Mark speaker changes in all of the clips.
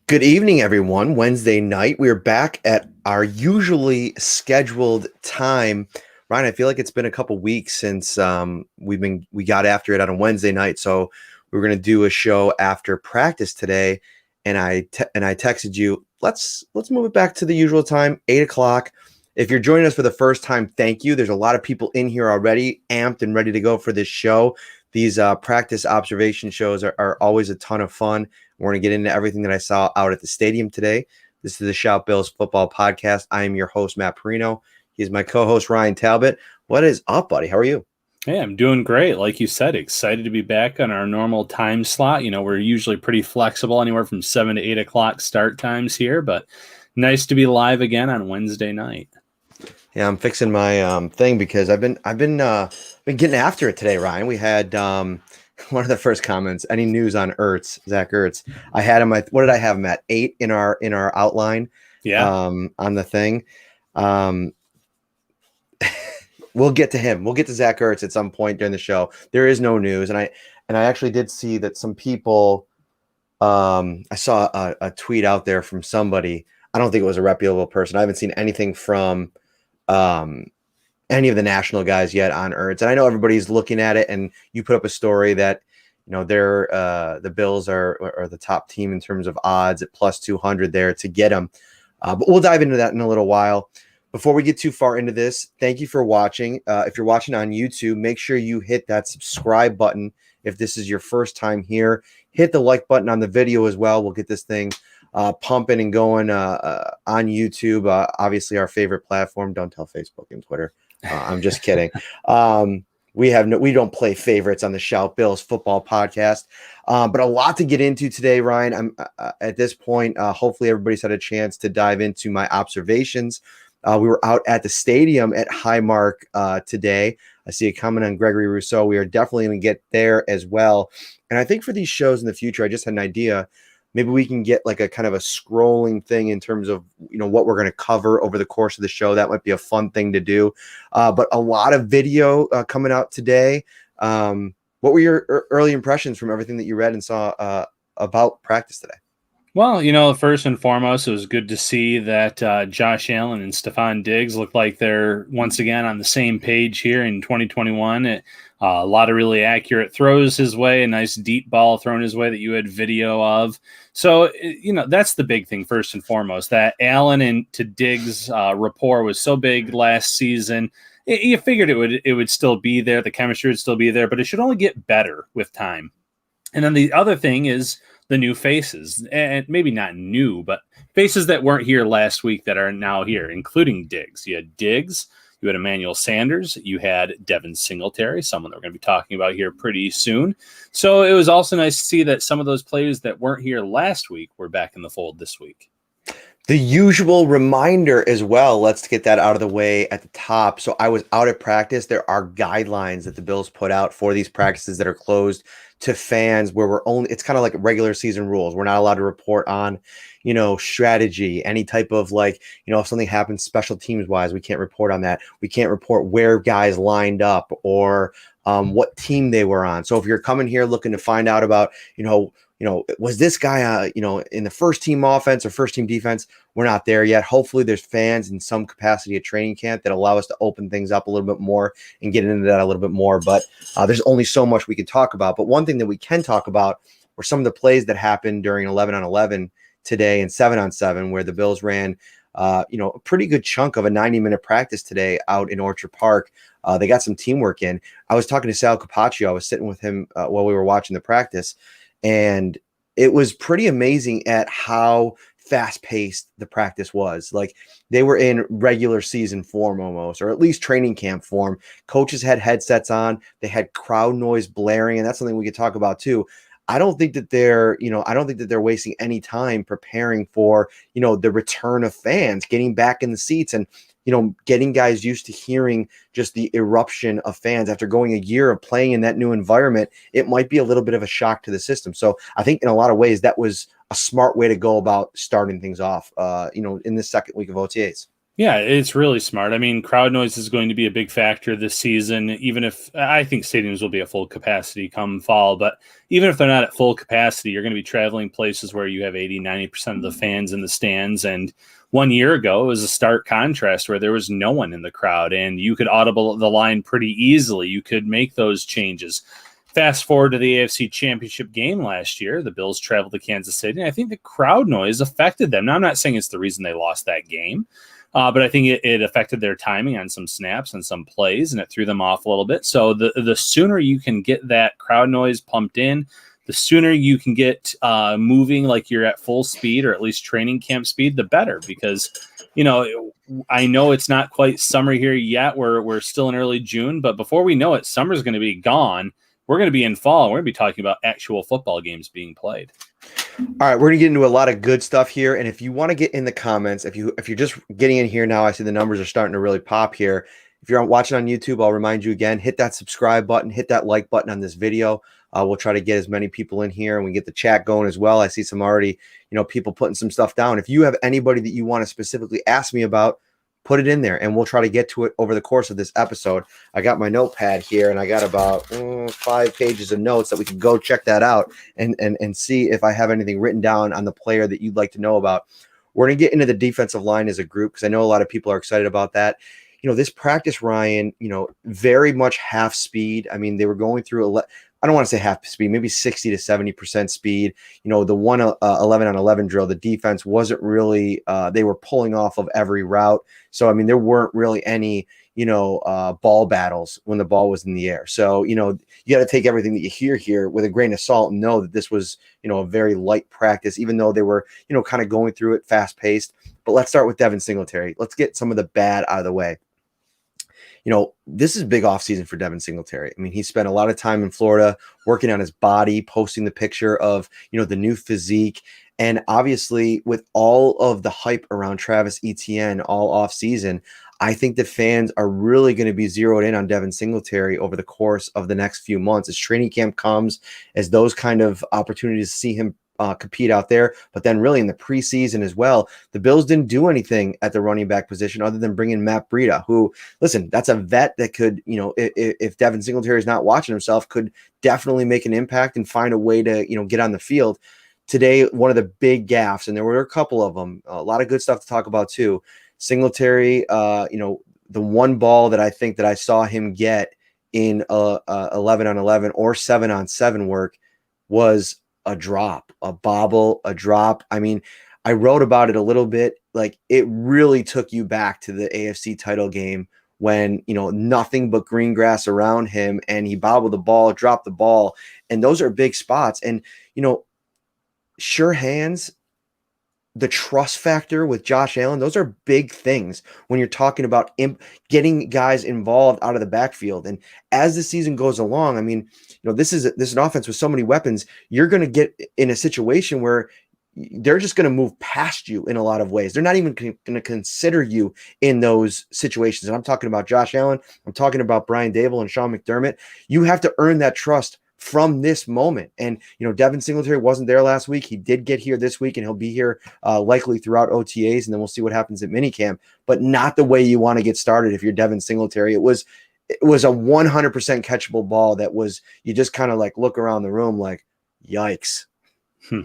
Speaker 1: Good evening, everyone. Wednesday night. We're back at our usually scheduled time. Ryan, I feel like it's been a couple weeks since we got after it on a Wednesday night. So we were going to do a show after practice today, and I texted you. Let's move it back to the usual time, 8 o'clock. If you're joining us for the first time, thank you. There's a lot of people in here already, amped and ready to go for this show. These practice observation shows are always a ton of fun. We're going to get into everything that I saw out at the stadium today. This is the Shout Bills Football Podcast. I am your host, Matt Parrino. He's my co-host, Ryan Talbot. What is up, buddy? How are you?
Speaker 2: Hey, I'm doing great. Like you said, excited to be back on our normal time slot. We're usually pretty flexible, anywhere from 7 to 8 o'clock start times here, but nice to be live again on Wednesday night.
Speaker 1: Yeah, I'm fixing my thing because I've been getting after it today, Ryan. We had one of the first comments. Any news on Ertz, Zach Ertz? I had him. What did I have him at? 8 in our outline.
Speaker 2: Yeah.
Speaker 1: On the thing. We'll get to him. We'll get to Zach Ertz at some point during the show. There is no news, and I actually did see that some people. I saw a tweet out there from somebody. I don't think it was a reputable person. I haven't seen anything from any of the national guys yet on Ertz. And I know everybody's looking at it, and you put up a story that, they're the Bills are the top team in terms of odds at plus 200 there to get them. But we'll dive into that in a little while. Before we get too far into this, thank you for watching. If you're watching on YouTube, make sure you hit that subscribe button. If this is your first time here, hit the like button on the video as well. We'll get this thing pumping and going on YouTube. Obviously, our favorite platform. Don't tell Facebook and Twitter. I'm just kidding. We don't play favorites on the Shout Bills Football Podcast, but a lot to get into today, Ryan. I'm at this point. Hopefully, everybody's had a chance to dive into my observations. We were out at the stadium at Highmark today. I see a comment on Gregory Russo. We are definitely going to get there as well. And I think for these shows in the future, I just had an idea. Maybe we can get like a kind of a scrolling thing in terms of, what we're going to cover over the course of the show. That might be a fun thing to do. But a lot of video coming out today. What were your early impressions from everything that you read and saw about practice today?
Speaker 2: Well, first and foremost, it was good to see that Josh Allen and Stephon Diggs look like they're once again on the same page here in 2021. A lot of really accurate throws his way, a nice deep ball thrown his way that you had video of. So, that's the big thing first and foremost, that Allen and to Diggs rapport was so big last season. You figured it would still be there. The chemistry would still be there, but it should only get better with time. And then the other thing is the new faces, and maybe not new, but faces that weren't here last week that are now here, including Diggs. You had Diggs, you had Emmanuel Sanders, you had Devin Singletary, someone that we're going to be talking about here pretty soon. So it was also nice to see that some of those players that weren't here last week were back in the fold this week.
Speaker 1: The usual reminder as well. Let's get that out of the way at the top. So I was out at practice. There are guidelines that the Bills put out for these practices that are closed to fans where it's kind of like regular season rules. We're not allowed to report on, strategy, any type of if something happens special teams wise, we can't report on that. We can't report where guys lined up or what team they were on. So if you're coming here looking to find out about, was this guy, in the first team offense or first team defense? We're not there yet. Hopefully there's fans in some capacity at training camp that allow us to open things up a little bit more and get into that a little bit more. But there's only so much we can talk about. But one thing that we can talk about were some of the plays that happened during 11-on-11 today and 7-on-7, where the Bills ran, a pretty good chunk of a 90-minute practice today out in Orchard Park. They got some teamwork in. I was talking to Sal Capaccio. I was sitting with him while we were watching the practice. And it was pretty amazing at how fast-paced the practice was. Like, they were in regular season form almost, or at least training camp form. Coaches had headsets on. They had crowd noise blaring, and that's something we could talk about too. I don't think that they're wasting any time preparing for, the return of fans, getting back in the seats and, getting guys used to hearing just the eruption of fans after going a year of playing in that new environment. It might be a little bit of a shock to the system. So I think in a lot of ways that was a smart way to go about starting things off, in this second week of OTAs.
Speaker 2: Yeah, it's really smart. I mean, crowd noise is going to be a big factor this season, even if I think stadiums will be at full capacity come fall. But even if they're not at full capacity, you're going to be traveling places where you have 80, 90% of the fans in the stands. And 1 year ago, it was a stark contrast where there was no one in the crowd and you could audible the line pretty easily. You could make those changes. Fast forward to the AFC Championship game last year, the Bills traveled to Kansas City, and I think the crowd noise affected them. Now, I'm not saying it's the reason they lost that game. But I think it affected their timing on some snaps and some plays, and it threw them off a little bit. So the sooner you can get that crowd noise pumped in, the sooner you can get moving like you're at full speed or at least training camp speed, the better. Because, I know it's not quite summer here yet. We're still in early June, but before we know it, summer's going to be gone. We're going to be in fall. We're going to be talking about actual football games being played.
Speaker 1: All right, we're gonna get into a lot of good stuff here, and if you want to get in the comments, if you're just getting in here now, I see the numbers are starting to really pop here. If you're watching on YouTube, I'll remind you again: hit that subscribe button, hit that like button on this video. We'll try to get as many people in here, and we get the chat going as well. I see some already, people putting some stuff down. If you have anybody that you want to specifically ask me about, put it in there, and we'll try to get to it over the course of this episode. I got my notepad here, and I got about 5 pages of notes that we can go check that out and see if I have anything written down on the player that you'd like to know about. We're going to get into the defensive line as a group because I know a lot of people are excited about that. This practice, Ryan, very much half speed. I mean, they were going through I don't want to say half speed, maybe 60 to 70% speed. The 11 on 11 drill, the defense wasn't really, they were pulling off of every route. So, I mean, there weren't really any, ball battles when the ball was in the air. So, you got to take everything that you hear here with a grain of salt and know that this was, a very light practice, even though they were, kind of going through it fast paced. But let's start with Devin Singletary. Let's get some of the bad out of the way. This is big offseason for Devin Singletary. I mean, he spent a lot of time in Florida working on his body, posting the picture of, the new physique. And obviously, with all of the hype around Travis Etienne all offseason, I think the fans are really going to be zeroed in on Devin Singletary over the course of the next few months as training camp comes, as those kind of opportunities to see him compete out there. But then really in the preseason as well, the Bills didn't do anything at the running back position other than bring in Matt Breida, who, listen, that's a vet that could, if Devin Singletary is not watching himself, could definitely make an impact and find a way to, get on the field. Today, one of the big gaffes, and there were a couple of them, a lot of good stuff to talk about too. Singletary, the one ball that I think that I saw him get in 11 on 11 or 7 on 7 work was a drop, a bobble, a drop. I mean, I wrote about it a little bit. Like, it really took you back to the AFC title game when, nothing but green grass around him and he bobbled the ball, dropped the ball. And those are big spots. And, sure hands, the trust factor with Josh Allen, those are big things when you're talking about getting guys involved out of the backfield. And as the season goes along, I mean, this is an offense with so many weapons. You're going to get in a situation where they're just going to move past you in a lot of ways. They're not even going to consider you in those situations. And I'm talking about Josh Allen. I'm talking about Brian Dable and Sean McDermott. You have to earn that trust from this moment. And, Devin Singletary wasn't there last week. He did get here this week, and he'll be here likely throughout OTAs, and then we'll see what happens at minicamp, but not the way you want to get started if you're Devin Singletary. It was a 100% catchable ball that was, you just kind of like look around the room like, yikes.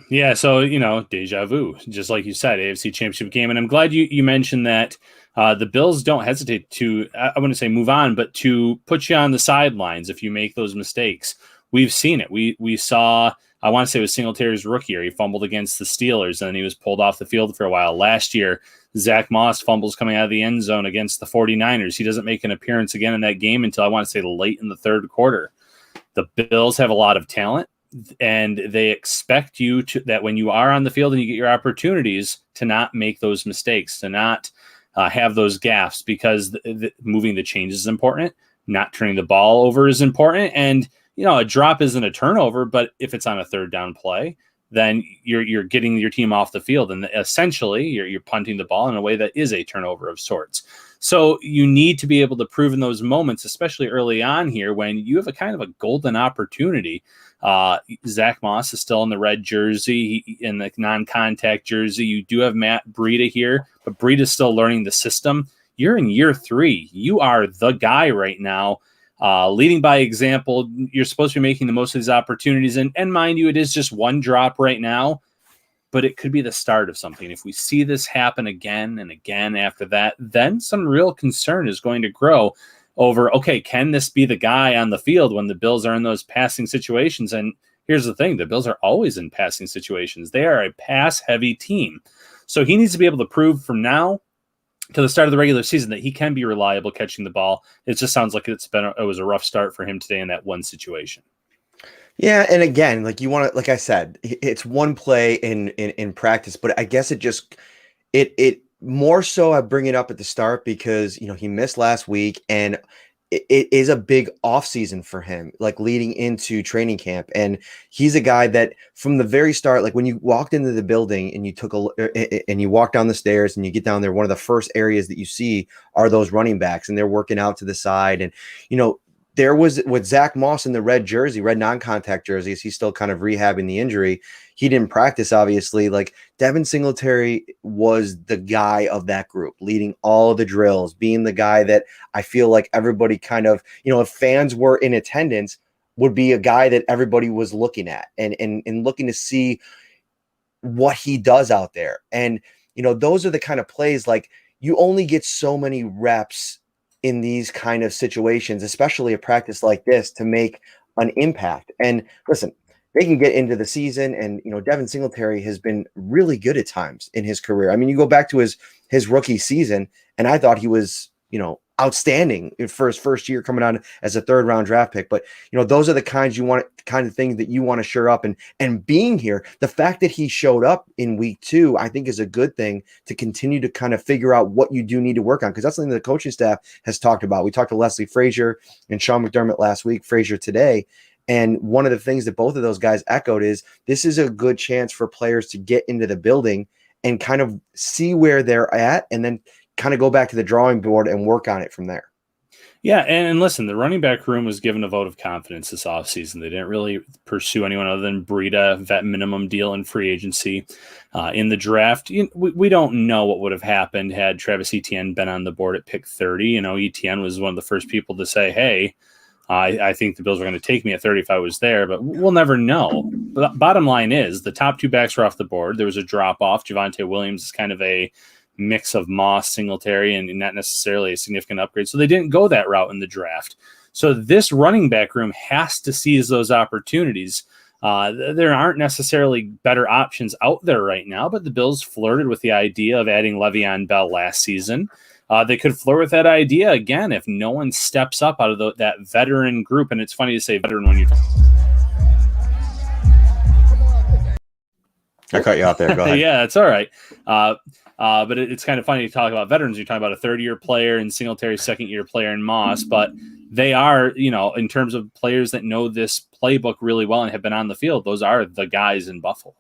Speaker 2: Yeah, so, deja vu, just like you said, AFC Championship game. And I'm glad you mentioned that the Bills don't hesitate to, I wouldn't say move on, but to put you on the sidelines if you make those mistakes. We've seen it. We saw, I want to say it was Singletary's rookie year. He fumbled against the Steelers, and then he was pulled off the field for a while. Last year, Zach Moss fumbles coming out of the end zone against the 49ers. He doesn't make an appearance again in that game until I want to say late in the third quarter. The Bills have a lot of talent, and they expect you to, that when you are on the field and you get your opportunities, to not make those mistakes, to not have those gaffes, because moving the change is important. Not turning the ball over is important. And, a drop isn't a turnover, but if it's on a third down play, then you're getting your team off the field, and essentially you're punting the ball in a way that is a turnover of sorts. So you need to be able to prove in those moments, especially early on here, when you have a kind of a golden opportunity. Zach Moss is still in the red jersey, in the non-contact jersey. You do have Matt Breida here, but Breida's still learning the system. You're in year 3. You are the guy right now, leading by example. You're supposed to be making the most of these opportunities. And mind you, it is just one drop right now, but it could be the start of something. If we see this happen again and again after that, then some real concern is going to grow over, okay, can this be the guy on the field when the Bills are in those passing situations? And here's the thing, the Bills are always in passing situations. They are a pass-heavy team. So he needs to be able to prove from now to the start of the regular season that he can be reliable catching the ball. It just sounds like it was a rough start for him today in that one situation.
Speaker 1: Yeah, and again, like you want to, like I said, it's one play in practice, but I guess it more so I bring it up at the start because he missed last week, and it is a big off season for him, like leading into training camp. And he's a guy that from the very start, like when you walked into the building and you walk down the stairs and you get down there, one of the first areas that you see are those running backs, and they're working out to the side. And, there was with Zach Moss in the red non-contact jerseys, he's still kind of rehabbing the injury. He didn't practice, obviously. Like Devin Singletary was the guy of that group, leading all of the drills, being the guy that I feel like everybody kind of, if fans were in attendance, would be a guy that everybody was looking at and looking to see what he does out there. And, those are the kind of plays, like you only get so many reps in these kind of situations, especially a practice like this, to make an impact. And listen, they can get into the season, and Devin Singletary has been really good at times in his career. I mean, you go back to his rookie season, and I thought he was outstanding for his first year coming out as a 3rd-round draft pick. But those are the kind of things that you want to shore up. And being here, the fact that he showed up in week 2, I think is a good thing to continue to kind of figure out what you do need to work on, because that's something the coaching staff has talked about. We talked to Leslie Frazier and Sean McDermott last week, Frazier today. And one of the things that both of those guys echoed is this is a good chance for players to get into the building and kind of see where they're at, and then kind of go back to the drawing board and work on it from there.
Speaker 2: Yeah, and listen, the running back room was given a vote of confidence this offseason. They didn't really pursue anyone other than Breida, vet minimum deal in free agency. In the draft, we don't know what would have happened had Travis Etienne been on the board at pick 30. Etienne was one of the first people to say, hey, I think the Bills were going to take me at 30 if I was there, but we'll never know. But bottom line is the top 2 backs were off the board. There was a drop-off. Javonte Williams is kind of a mix of Moss, Singletary, and not necessarily a significant upgrade. So they didn't go that route in the draft. So this running back room has to seize those opportunities. There aren't necessarily better options out there right now, but the Bills flirted with the idea of adding Le'Veon Bell last season. They could flirt with that idea again if no one steps up out of that veteran group. And it's funny to say veteran when you
Speaker 1: I cut you out there. Go ahead.
Speaker 2: Yeah, it's all right. But it's kind of funny to talk about veterans. You're talking about a 3rd-year player and Singletary, 2nd-year player in Moss, but they are, in terms of players that know this playbook really well and have been on the field, those are the guys in Buffalo.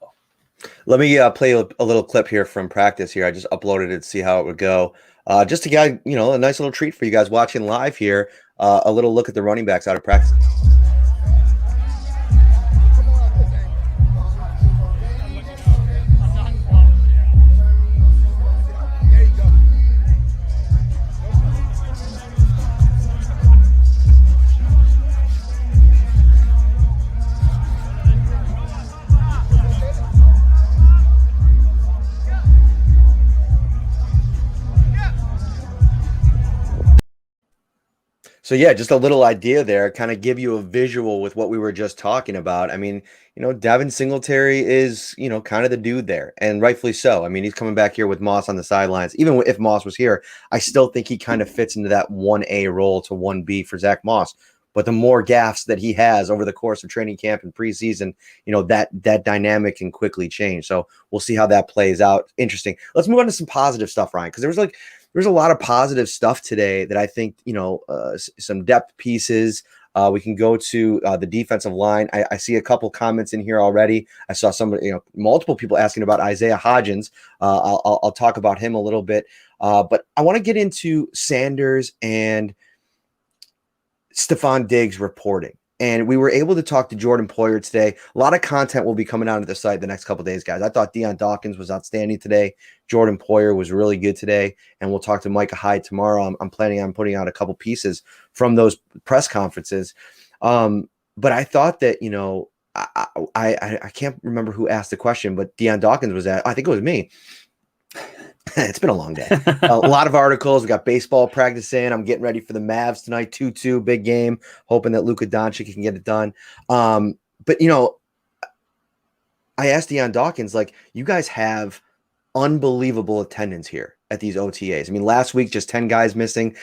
Speaker 1: Let me play a little clip here from practice here. I just uploaded it to see how it would go. Just to get, a nice little treat for you guys watching live here. A little look at the running backs out of practice. So yeah, just a little idea there, kind of give you a visual with what we were just talking about. I mean, Devin Singletary is, kind of the dude there, and rightfully so. I mean, he's coming back here with Moss on the sidelines. Even if Moss was here, I still think he kind of fits into that 1A role to 1B for Zach Moss. But the more gaffes that he has over the course of training camp and preseason, that dynamic can quickly change. So we'll see how that plays out. Interesting. Let's move on to some positive stuff, Ryan, because there's a lot of positive stuff today that I think, some depth pieces. We can go to the defensive line. I see a couple comments in here already. I saw somebody, multiple people asking about Isaiah Hodgins. I'll talk about him a little bit. But I want to get into Sanders and Stefon Diggs reporting. And we were able to talk to Jordan Poyer today. A lot of content will be coming out of the site the next couple of days, guys. I thought Deion Dawkins was outstanding today. Jordan Poyer was really good today. And we'll talk to Micah Hyde tomorrow. I'm planning on putting out a couple pieces from those press conferences. But I thought that, I can't remember who asked the question, but Deion Dawkins was I think it was me. It's been a long day. A lot of articles. We got baseball practice in. I'm getting ready for the Mavs tonight. 2-2, big game. Hoping that Luka Doncic can get it done. But I asked Deion Dawkins, you guys have unbelievable attendance here at these OTAs. I mean, last week, just 10 guys missing.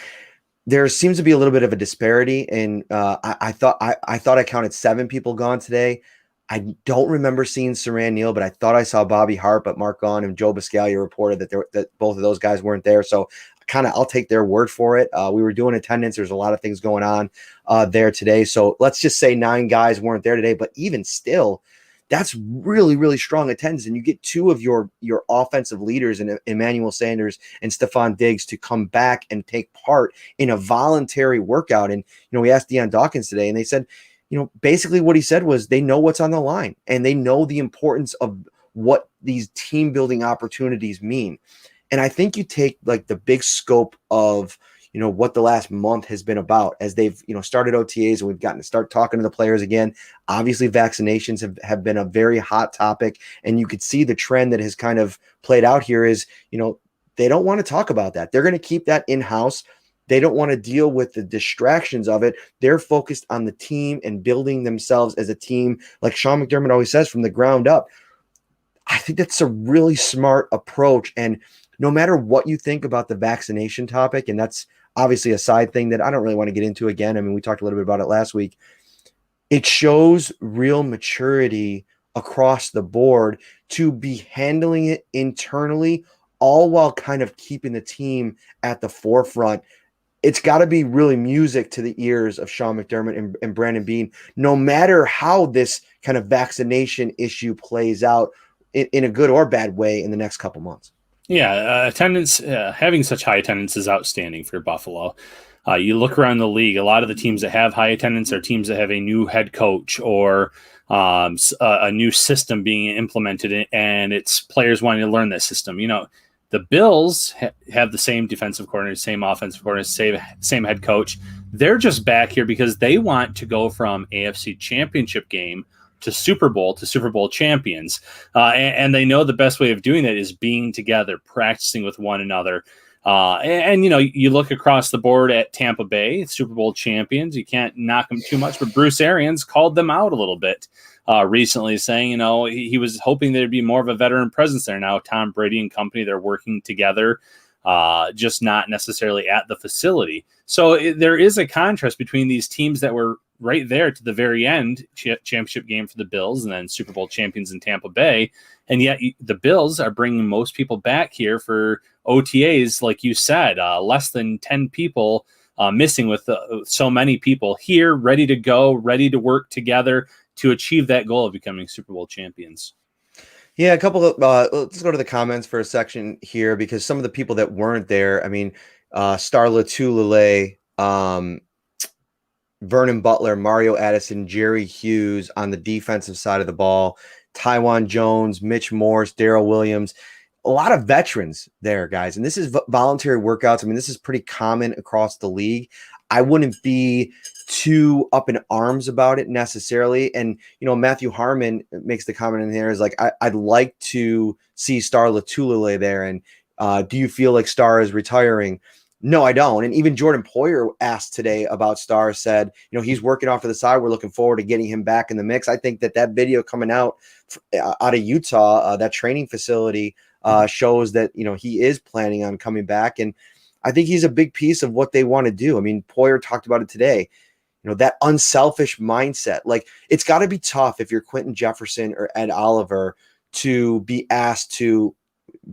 Speaker 1: There seems to be a little bit of a disparity. And I thought I counted 7 people gone today. I don't remember seeing Saran Neal, but I thought I saw Bobby Hart, but Mark Gahn and Joe Biscaglia reported that both of those guys weren't there. So I'll take their word for it. We were doing attendance. There's a lot of things going on there today. So let's just say 9 guys weren't there today, but even still, that's really, really strong attendance. And you get 2 of your offensive leaders in Emmanuel Sanders and Stefon Diggs to come back and take part in a voluntary workout. And, we asked Deion Dawkins today and they said, basically what he said was they know what's on the line and they know the importance of what these team building opportunities mean. And I think you take the big scope of, what the last month has been about as they've, started OTAs and we've gotten to start talking to the players again. Obviously vaccinations have been a very hot topic, and you could see the trend that has kind of played out here is, they don't want to talk about that. They're going to keep that in-house. They don't want to deal with the distractions of it. They're focused on the team and building themselves as a team. Like Sean McDermott always says, from the ground up. I think that's a really smart approach. And no matter what you think about the vaccination topic, and that's obviously a side thing that I don't really want to get into again. I mean, we talked a little bit about it last week. It shows real maturity across the board to be handling it internally, all while kind of keeping the team at the forefront. It's got to be really music to the ears of Sean McDermott and Brandon Beane, no matter how this kind of vaccination issue plays out in a good or bad way in the next couple months.
Speaker 2: Yeah, attendance, having such high attendance is outstanding for Buffalo. You look around the league, a lot of the teams that have high attendance are teams that have a new head coach or a new system being implemented, and it's players wanting to learn that system. The Bills have the same defensive coordinator, same offensive coordinator, same head coach. They're just back here because they want to go from AFC Championship game to Super Bowl champions. And they know the best way of doing that is being together, practicing with one another. You look across the board at Tampa Bay, Super Bowl champions. You can't knock them too much, but Bruce Arians called them out a little bit recently, saying, he was hoping there'd be more of a veteran presence there. Now, Tom Brady and company, they're working together, just not necessarily at the facility. So there is a contrast between these teams that were right there to the very end, championship game for the Bills, and then Super Bowl champions in Tampa Bay. And yet the Bills are bringing most people back here for OTAs, like you said, less than 10 people missing with so many people here, ready to go, ready to work together to achieve that goal of becoming Super Bowl champions.
Speaker 1: Yeah, a couple of let's go to the comments for a section here, because some of the people that weren't there, I mean, Starla Tulele, Vernon Butler, Mario Addison, Jerry Hughes on the defensive side of the ball, Tywan Jones, Mitch Morse, Darrell Williams, a lot of veterans there, guys. And this is voluntary workouts. I mean, this is pretty common across the league. I wouldn't be too up in arms about it necessarily. And, Matthew Harmon makes the comment in there is like, I'd like to see Star Latulele there. And do you feel like Star is retiring? No, I don't. And even Jordan Poyer asked today about Star, said, he's working off to the side. We're looking forward to getting him back in the mix. I think that video coming out of Utah, that training facility, shows that, he is planning on coming back. And I think he's a big piece of what they want to do. I mean, Poyer talked about it today, that unselfish mindset. Like, it's got to be tough if you're Quentin Jefferson or Ed Oliver to be asked to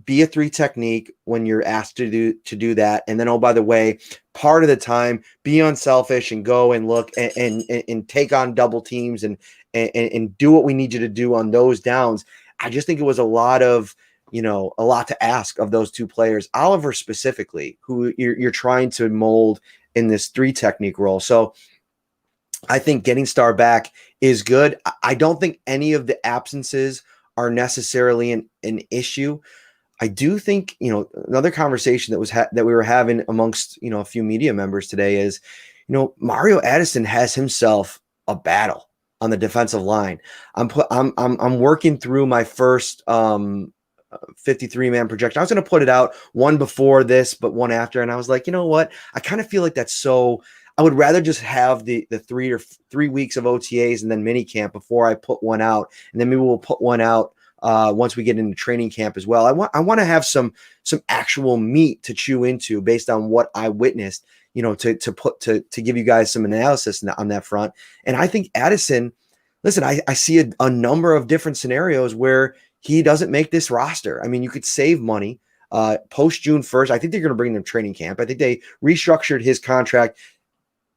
Speaker 1: be a 3 technique when you're asked to do that. And then, oh, by the way, part of the time, be unselfish and go and look and take on double teams and do what we need you to do on those downs. I just think it was a lot to ask of those 2 players, Oliver specifically, who you're trying to mold in this 3 technique role. So I think getting Star back is good. I don't think any of the absences are necessarily an issue. I do think, another conversation that we were having amongst, a few media members today is, Mario Addison has himself a battle on the defensive line. I'm working through my first 53-man projection. I was going to put it out one before this, but one after. And I was like, you know what? I kind of feel like that's so. I would rather just have the 3 weeks of OTAs and then mini camp before I put one out. And then maybe we'll put one out once we get into training camp as well. I want to have some actual meat to chew into based on what I witnessed, to give you guys some analysis on that front. And I think Addison, listen, I see a number of different scenarios where he doesn't make this roster. I mean, you could save money post June 1st. I think they're going to bring him to training camp. I think they restructured his contract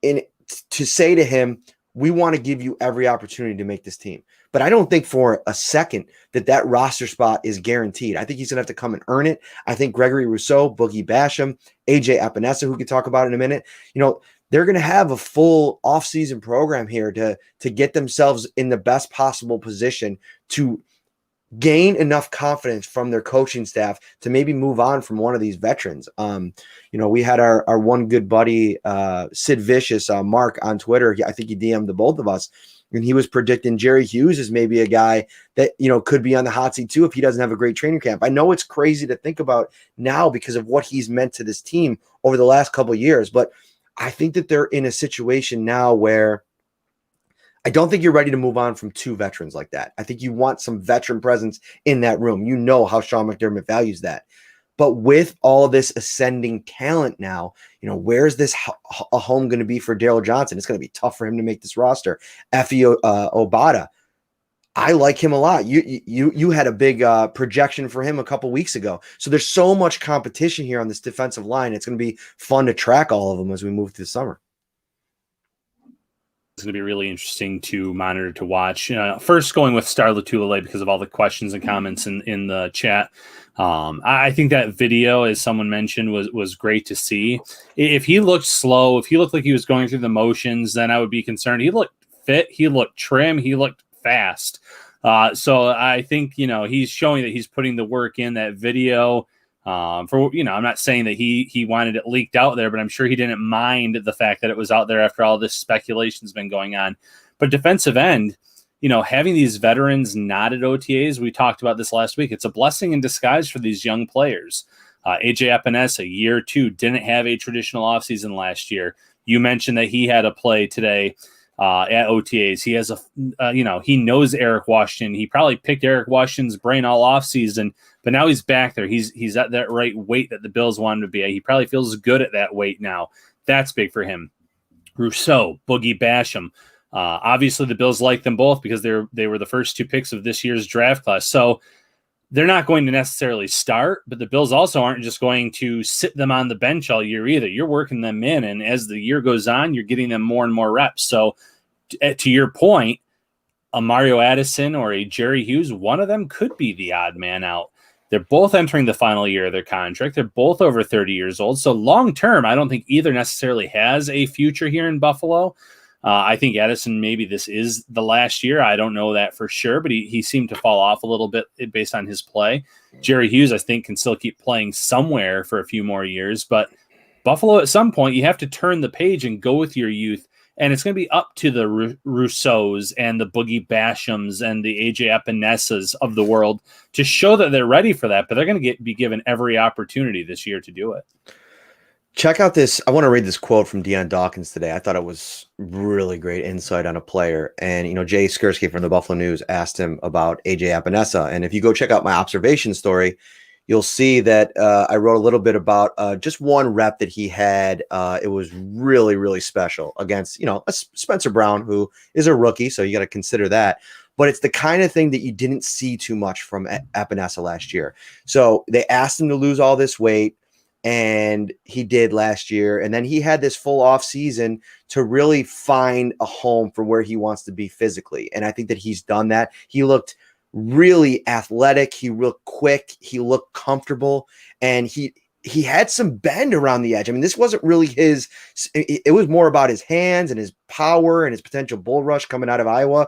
Speaker 1: to say to him, we want to give you every opportunity to make this team. But I don't think for a second that roster spot is guaranteed. I think he's going to have to come and earn it. I think Gregory Rousseau, Boogie Basham, A.J. Epenesa, who we could talk about in a minute, they're going to have a full offseason program here to get themselves in the best possible position to gain enough confidence from their coaching staff to maybe move on from one of these veterans. We had our one good buddy, Sid Vicious, Mark on Twitter. I think he DM'd the both of us, and he was predicting Jerry Hughes is maybe a guy that, could be on the hot seat too if he doesn't have a great training camp. I know it's crazy to think about now because of what he's meant to this team over the last couple of years, but I think that they're in a situation now where I don't think you're ready to move on from 2 veterans like that. I think you want some veteran presence in that room. You know how Sean McDermott values that. But with all this ascending talent now, where's this a home going to be for Daryl Johnson? It's going to be tough for him to make this roster. Effie Obada, I like him a lot. You had a big projection for him a couple weeks ago. So there's so much competition here on this defensive line. It's going to be fun to track all of them as we move through the summer.
Speaker 2: It's going to be really interesting to monitor, to watch. First, going with Star Latulele because of all the questions and comments in the chat. I think that video, as someone mentioned, was great to see. If he looked slow, if he looked like he was going through the motions, then I would be concerned. He looked fit. He looked trim. He looked fast. So I think, he's showing that he's putting the work in that video. I'm not saying that he wanted it leaked out there, but I'm sure he didn't mind the fact that it was out there after all this speculation's been going on. But defensive end, having these veterans not at OTAs, we talked about this last week. It's a blessing in disguise for these young players. A.J. Epenesa, year 2, didn't have a traditional offseason last year. You mentioned that he had a play today at OTAs. He has he knows Eric Washington. He probably picked Eric Washington's brain all offseason, but now he's back there. He's at that right weight that the Bills want him to be at. He probably feels good at that weight now. That's big for him. Rousseau, Boogie Basham. Obviously, the Bills like them both because they were the first 2 picks of this year's draft class. So they're not going to necessarily start, but the Bills also aren't just going to sit them on the bench all year either. You're working them in, and as the year goes on, you're getting them more and more reps. So to your point, a Mario Addison or a Jerry Hughes, one of them could be the odd man out. They're both entering the final year of their contract. They're both over 30 years old. So long term, I don't think either necessarily has a future here in Buffalo. I think Addison, maybe this is the last year. I don't know that for sure, but he seemed to fall off a little bit based on his play. Jerry Hughes, I think, can still keep playing somewhere for a few more years. But Buffalo, at some point, you have to turn the page and go with your youth. And it's going to be up to the Rousseaus and the Boogie Bashams and the A.J. Epenesas of the world to show that they're ready for that. But they're going to be given every opportunity this year to do it.
Speaker 1: Check out this. I want to read this quote from Deion Dawkins today. I thought it was really great insight on a player. And, Jay Skursky from the Buffalo News asked him about A.J. Epenesa. And if you go check out my observation story, you'll see that I wrote a little bit about just one rep that he had. It was really, really special against, Spencer Brown, who is a rookie. So you got to consider that. but it's the kind of thing that you didn't see too much from Epenesa last year. So they asked him to lose all this weight, and he did last year. And then he had this full off season to really find a home for where he wants to be physically. And I think that he's done that. He looked really athletic. He looked quick. He looked comfortable, and he had some bend around the edge. I mean, this wasn't really his, it was more about his hands and his power and his potential bull rush coming out of Iowa.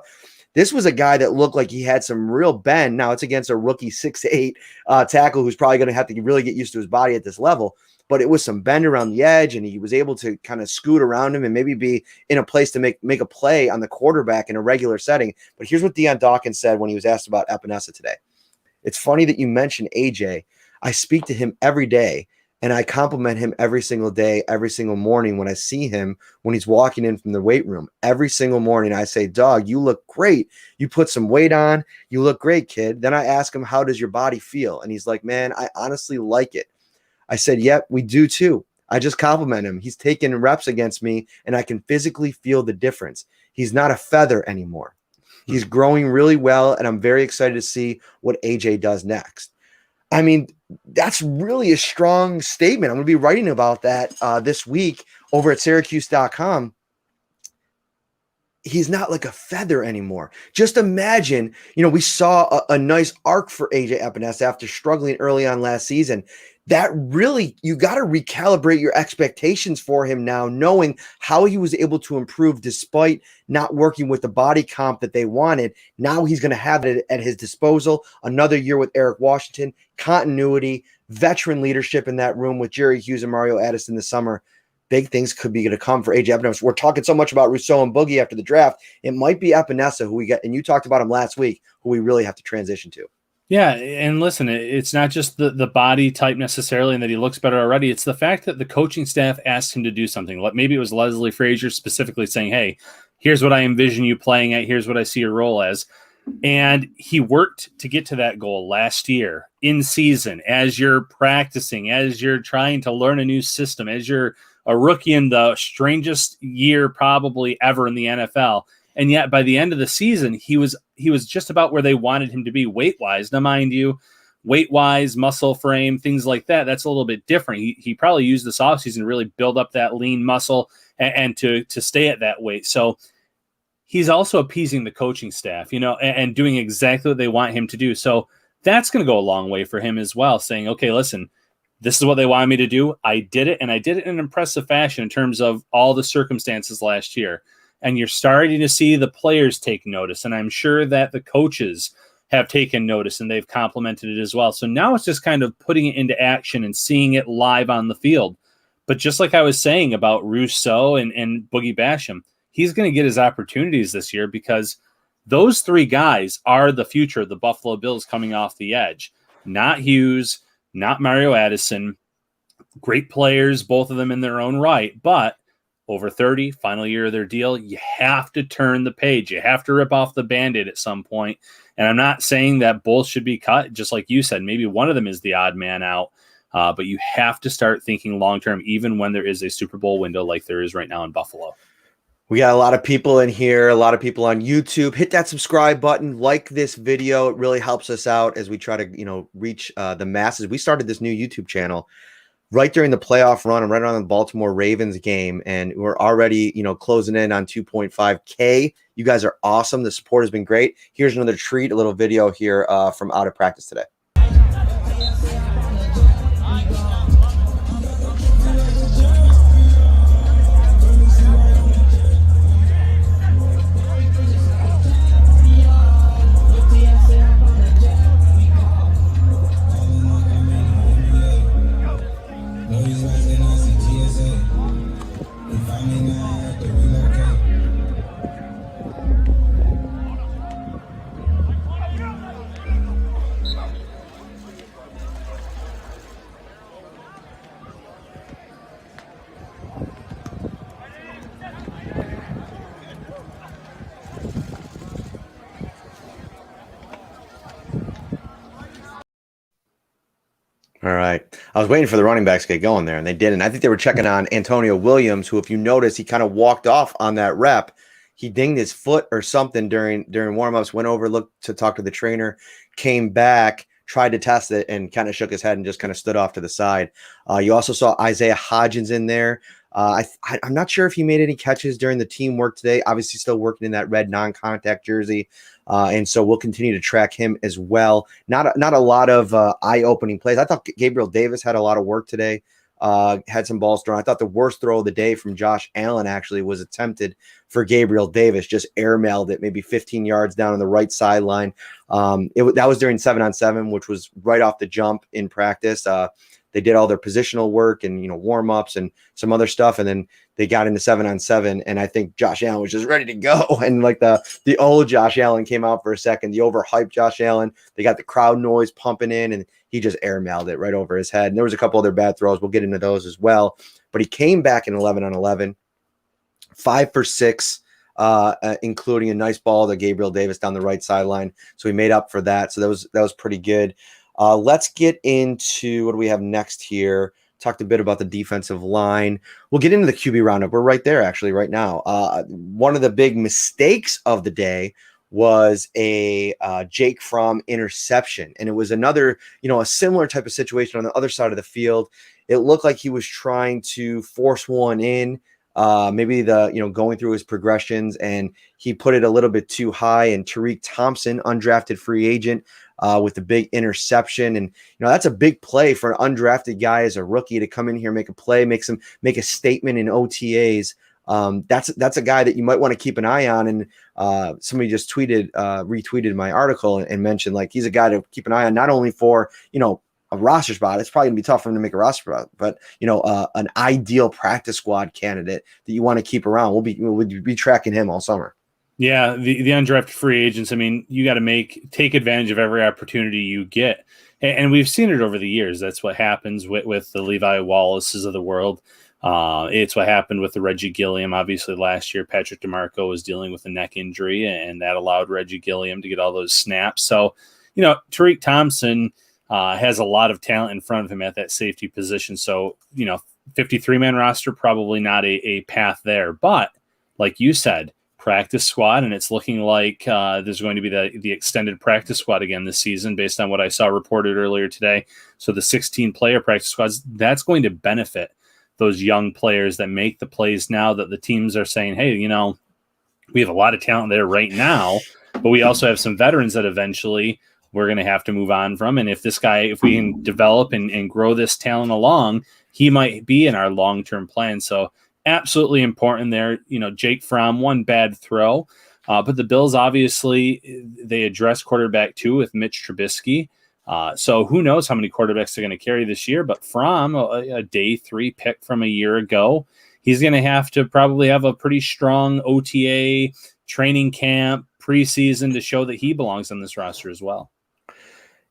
Speaker 1: This was a guy that looked like he had some real bend. Now it's against a rookie 6'8" tackle who's probably going to have to really get used to his body at this level. But it was some bend around the edge, and he was able to kind of scoot around him and maybe be in a place to make a play on the quarterback in a regular setting. But here's what Deion Dawkins said when he was asked about Epenesa today. It's funny that you mentioned A.J. I speak to him every day, and I compliment him every single day, every single morning when I see him, when he's walking in from the weight room. Every single morning I say, dog, you look great. You put some weight on. You look great, kid. Then I ask him, how does your body feel? And he's like, man, I honestly like it. I said, yep, we do too. I just compliment him. He's taking reps against me, and I can physically feel the difference. He's not a feather anymore. He's growing really well, and I'm very excited to see what AJ does next. I mean, that's really a strong statement. I'm going to be writing about that this week over at Syracuse.com. He's not like a feather anymore. Just imagine, we saw a nice arc for AJ Epenesa after struggling early on last season. That really, you got to recalibrate your expectations for him now, knowing how he was able to improve despite not working with the body comp that they wanted. Now he's going to have it at his disposal. Another year with Eric Washington, continuity, veteran leadership in that room with Jerry Hughes and Mario Addison this summer. Big things could be going to come for AJ Epenesa. We're talking so much about Rousseau and Boogie after the draft. It might be Epenesa who we get, and you talked about him last week, who we really have to transition to.
Speaker 2: Yeah, and listen, it's not just the body type necessarily and that he looks better already. It's the fact that the coaching staff asked him to do something. Maybe it was Leslie Frazier specifically saying, hey, here's what I envision you playing at. Here's what I see your role as. And he worked to get to that goal last year in season as you're practicing, as you're trying to learn a new system, as you're a rookie in the strangest year probably ever in the NFL. And yet by the end of the season, he was just about where they wanted him to be weight-wise. Now, mind you, weight-wise, muscle frame, things like that, that's a little bit different. He probably used this offseason to really build up that lean muscle and to stay at that weight. So he's also appeasing the coaching staff, and doing exactly what they want him to do. So that's going to go a long way for him as well, saying, okay, listen, this is what they wanted me to do. I did it, and I did it in an impressive fashion in terms of all the circumstances last year. And you're starting to see the players take notice. And I'm sure that the coaches have taken notice and they've complimented it as well. So now it's just kind of putting it into action and seeing it live on the field. But just like I was saying about Russo and Boogie Basham, he's going to get his opportunities this year because those three guys are the future of the Buffalo Bills coming off the edge. Not Hughes, not Mario Addison. Great players, both of them in their own right, but over 30, final year of their deal, you have to turn the page. You have to rip off the Band-Aid at some point. And I'm not saying that both should be cut, just like you said. Maybe one of them is the odd man out. But you have to start thinking long-term, even when there is a Super Bowl window like there is right now in Buffalo.
Speaker 1: We got a lot of people in here, a lot of people on YouTube. Hit that subscribe button, like this video. It really helps us out as we try to, reach the masses. We started this new YouTube channel right during the playoff run and right around the Baltimore Ravens game. And we're already, closing in on 2.5K. You guys are awesome. The support has been great. Here's another treat, a little video here from Out of Practice today. All right. I was waiting for the running backs to get going there, and they didn't. I think they were checking on Antonio Williams, who, if you notice, he kind of walked off on that rep. he dinged his foot or something during warmups, went over, looked to talk to the trainer, came back, tried to test it, and kind of shook his head and just kind of stood off to the side. You also saw Isaiah Hodgins in there. I'm not sure if he made any catches during the team work today. Obviously, still working in that red non-contact jersey, and so we'll continue to track him as well. Not a lot of eye-opening plays. I thought Gabriel Davis had a lot of work today. Had some balls thrown. I thought the worst throw of the day from Josh Allen actually was attempted for Gabriel Davis. Just airmailed it, maybe 15 yards down on the right sideline. That was during 7-on-7, which was right off the jump in practice. They did all their positional work and warm-ups and some other stuff, and then they got into 7-on-7, and I think Josh Allen was just ready to go. And like the old Josh Allen came out for a second, the overhyped Josh Allen. They got the crowd noise pumping in, and he just airmailed it right over his head. And there was a couple other bad throws. We'll get into those as well. But he came back in 11-on-11, 5 for 6, including a nice ball to Gabriel Davis down the right sideline. So he made up for that. So that was pretty good. Let's get into what do we have next here. Talked a bit about the defensive line. We'll get into the QB roundup. We're right there, actually, right now. One of the big mistakes of the day was a Jake Fromm interception. And it was another, a similar type of situation on the other side of the field. It looked like he was trying to force one in, maybe going through his progressions, and he put it a little bit too high. And Tariq Thompson, undrafted free agent, with the big interception. And, that's a big play for an undrafted guy as a rookie to come in here, make a play, make a statement in OTAs. That's a guy that you might want to keep an eye on. And somebody just retweeted my article and mentioned like he's a guy to keep an eye on, not only for, a roster spot. It's probably gonna be tough for him to make a roster spot, but an ideal practice squad candidate that you want to keep around. We'll be tracking him all summer.
Speaker 2: Yeah, the undrafted free agents. I mean, you got to take advantage of every opportunity you get, and we've seen it over the years. That's what happens with the Levi Wallaces of the world. It's what happened with the Reggie Gilliam. Obviously, last year Patrick DeMarco was dealing with a neck injury, and that allowed Reggie Gilliam to get all those snaps. So, Tariq Thompson has a lot of talent in front of him at that safety position. So, 53-man roster, probably not a path there. But like you said, practice squad, and it's looking like there's going to be the extended practice squad again this season based on what I saw reported earlier today. So the 16-player practice squads, that's going to benefit those young players that make the plays now that the teams are saying, hey, we have a lot of talent there right now, but we also have some veterans that eventually we're going to have to move on from. And if we can develop and grow this talent along, he might be in our long-term plan. So absolutely important there. Jake Fromm, one bad throw, but the Bills, obviously, they address quarterback 2 with Mitch Trubisky. So who knows how many quarterbacks they're going to carry this year, but Fromm, a day 3 pick from a year ago, he's going to have to probably have a pretty strong OTA training camp preseason to show that he belongs on this roster as well.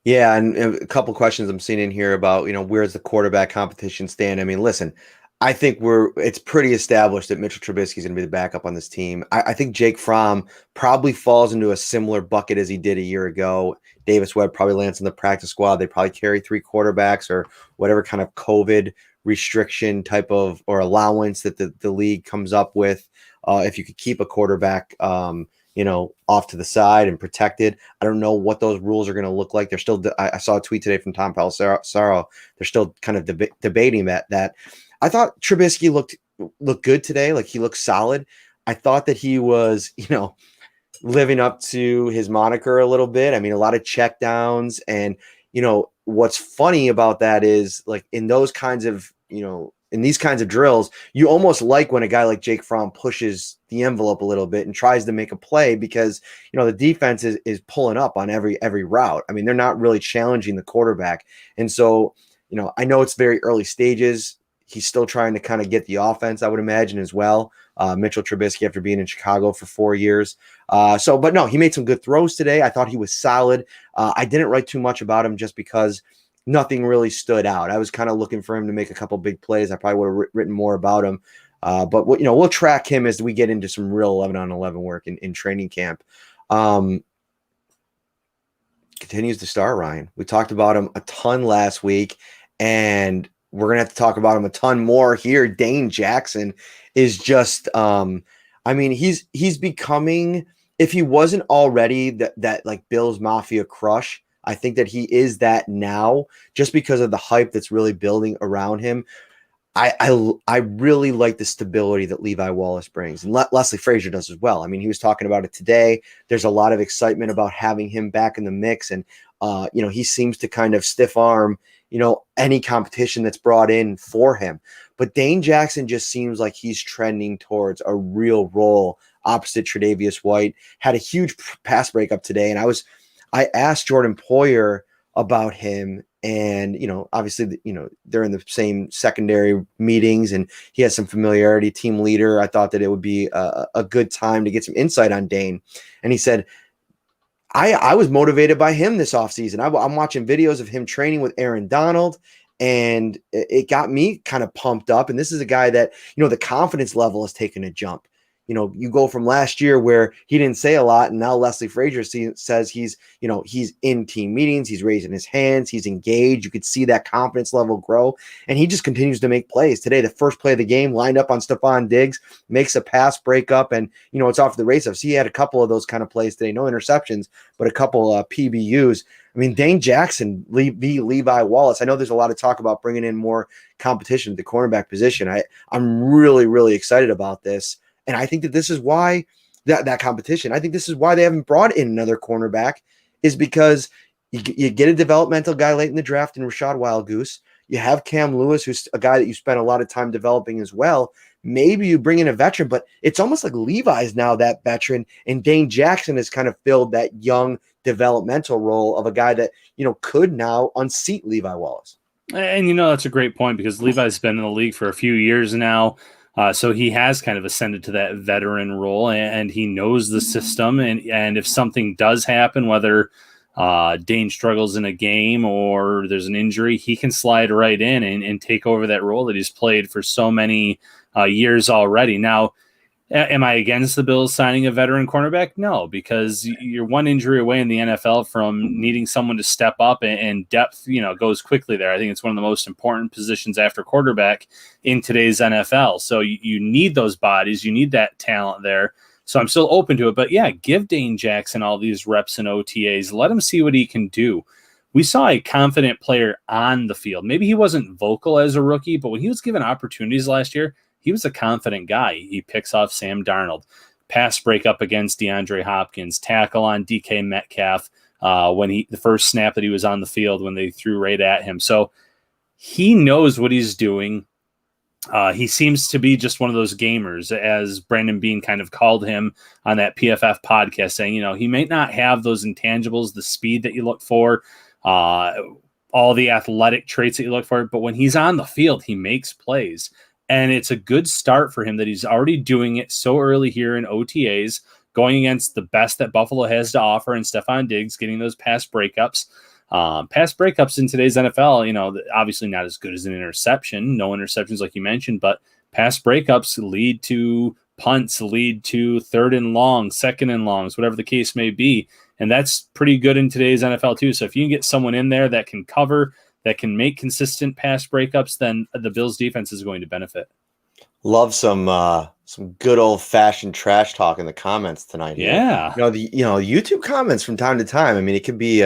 Speaker 1: Yeah, and a couple questions I'm seeing in here about, where's the quarterback competition stand? I mean, listen, I think it's pretty established that Mitchell Trubisky is going to be the backup on this team. I think Jake Fromm probably falls into a similar bucket as he did a year ago. Davis Webb probably lands in the practice squad. They probably carry 3 quarterbacks or whatever kind of COVID restriction type of or allowance that the league comes up with. If you could keep a quarterback, off to the side and protected. I don't know what those rules are going to look like. They're still, I saw a tweet today from Tom Pelissaro. They're still kind of debating that. I thought Trubisky looked good today. Like he looked solid. I thought that he was, living up to his moniker a little bit. I mean, a lot of check downs, and, what's funny about that is like in those kinds of, in these kinds of drills, you almost like when a guy like Jake Fromm pushes the envelope a little bit and tries to make a play because, the defense is pulling up on every route. I mean, they're not really challenging the quarterback. And so, I know it's very early stages. He's still trying to kind of get the offense, I would imagine, as well. Mitchell Trubisky after being in Chicago for 4 years. But no, he made some good throws today. I thought he was solid. I didn't write too much about him just because nothing really stood out. I was kind of looking for him to make a couple big plays. I probably would have written more about him. But we'll track him as we get into some real 11-on-11 work in training camp. Continues to start, Ryan. We talked about him a ton last week, and we're going to have to talk about him a ton more here. Dane Jackson is just I mean, he's becoming, if he wasn't already that like Bills Mafia crush, I think that he is that now, just because of the hype that's really building around him. I really like the stability that Levi Wallace brings, and Leslie Frazier does as well. I mean, he was talking about it today. There's a lot of excitement about having him back in the mix, and he seems to kind of stiff arm, any competition that's brought in for him. But Dane Jackson just seems like he's trending towards a real role opposite Tre'Davious White. Had a huge pass breakup today, and I asked Jordan Poyer about him, and obviously they're in the same secondary meetings and he has some familiarity, team leader. I thought that it would be a good time to get some insight on Dane, and he said, I was motivated by him this offseason. I'm watching videos of him training with Aaron Donald, and it got me kind of pumped up. And this is a guy that the confidence level has taken a jump. You go from last year where he didn't say a lot, and now Leslie Frazier says he's in team meetings, he's raising his hands, he's engaged. You could see that confidence level grow, and he just continues to make plays. Today, the first play of the game, lined up on Stephon Diggs, makes a pass breakup, and it's off the races. He had a couple of those kind of plays today, no interceptions, but a couple PBUs. I mean, Dane Jackson, Levi Wallace. I know there's a lot of talk about bringing in more competition at the cornerback position. I'm really, really excited about this. And I think that this is why that competition, I think this is why they haven't brought in another cornerback, is because you get a developmental guy late in the draft in Rashad Wildgoose. You have Cam Lewis, who's a guy that you spent a lot of time developing as well. Maybe you bring in a veteran, but it's almost like Levi's now that veteran, and Dane Jackson has kind of filled that young developmental role of a guy that, could now unseat Levi Wallace.
Speaker 2: And, that's a great point, because Levi's been in the league for a few years now. So he has kind of ascended to that veteran role, and he knows the system. And if something does happen, whether Dane struggles in a game or there's an injury, he can slide right in and take over that role that he's played for so many years already. Now, am I against the Bills signing a veteran cornerback? No, because you're one injury away in the NFL from needing someone to step up, and depth, goes quickly there. I think it's one of the most important positions after quarterback in today's NFL. So you need those bodies, you need that talent there. So I'm still open to it, but yeah, give Dane Jackson all these reps and OTAs. Let him see what he can do. We saw a confident player on the field. Maybe he wasn't vocal as a rookie, but when he was given opportunities last year, he was a confident guy. He picks off Sam Darnold, pass breakup against DeAndre Hopkins, tackle on DK Metcalf when the first snap that he was on the field when they threw right at him. So he knows what he's doing. He seems to be just one of those gamers, as Brandon Beane kind of called him on that PFF podcast, saying, he may not have those intangibles, the speed that you look for, all the athletic traits that you look for, but when he's on the field, he makes plays. And it's a good start for him that he's already doing it so early here in OTAs, going against the best that Buffalo has to offer, and Stephon Diggs getting those pass breakups. Pass breakups in today's NFL, obviously not as good as an interception. No interceptions like you mentioned, but pass breakups lead to punts, lead to third and long, second and longs, whatever the case may be. And that's pretty good in today's NFL too. So if you can get someone in there that can cover, that can make consistent pass breakups, then the Bills defense is going to benefit.
Speaker 1: Love some good old fashioned trash talk in the comments tonight.
Speaker 2: Yeah.
Speaker 1: The YouTube comments from time to time. I mean, it could be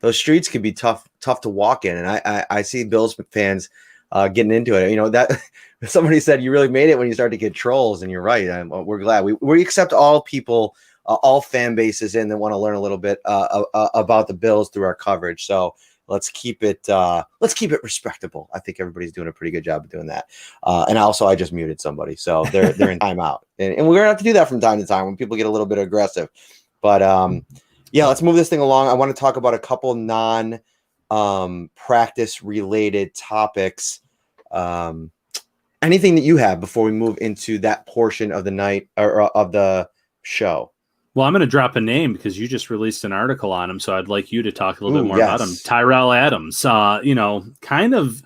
Speaker 1: those streets could be tough to walk in. And I see Bills fans getting into it. That somebody said you really made it when you start to get trolls, and you're right. We're glad we accept all people, all fan bases in that want to learn a little bit about the Bills through our coverage. So let's keep it respectable. I think everybody's doing a pretty good job of doing that. And also, I just muted somebody, so they're in timeout. And we're gonna have to do that from time to time when people get a little bit aggressive. But yeah, let's move this thing along. I want to talk about a couple non-practice related topics. Anything that you have before we move into that portion of the night or of the show?
Speaker 2: Well, I'm going to drop a name because you just released an article on him, so I'd like you to talk a little bit more about him. Tyrell Adams, kind of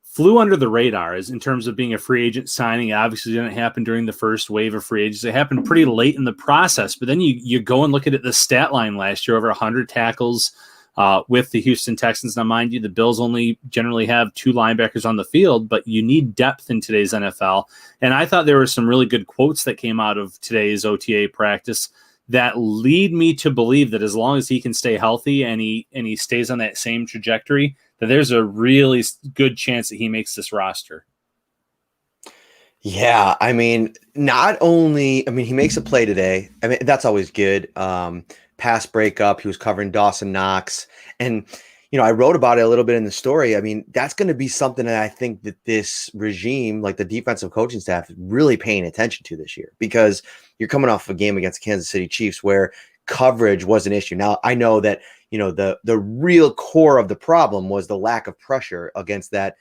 Speaker 2: flew under the radar as in terms of being a free agent signing. It obviously didn't happen during the first wave of free agents. It happened pretty late in the process, but then you go and look at the stat line last year, over 100 tackles, with the Houston Texans. Now, mind you, the Bills only generally have 2 linebackers on the field, but you need depth in today's NFL. And I thought there were some really good quotes that came out of today's OTA practice that lead me to believe that as long as he can stay healthy and he stays on that same trajectory, that there's a really good chance that he makes this roster.
Speaker 1: Yeah, I mean, he makes a play today. I mean, that's always good. Pass breakup, he was covering Dawson Knox. And, I wrote about it a little bit in the story. I mean, that's going to be something that I think that this regime, like the defensive coaching staff, is really paying attention to this year, because you're coming off a game against Kansas City Chiefs where coverage was an issue. Now, I know that, the real core of the problem was the lack of pressure against that,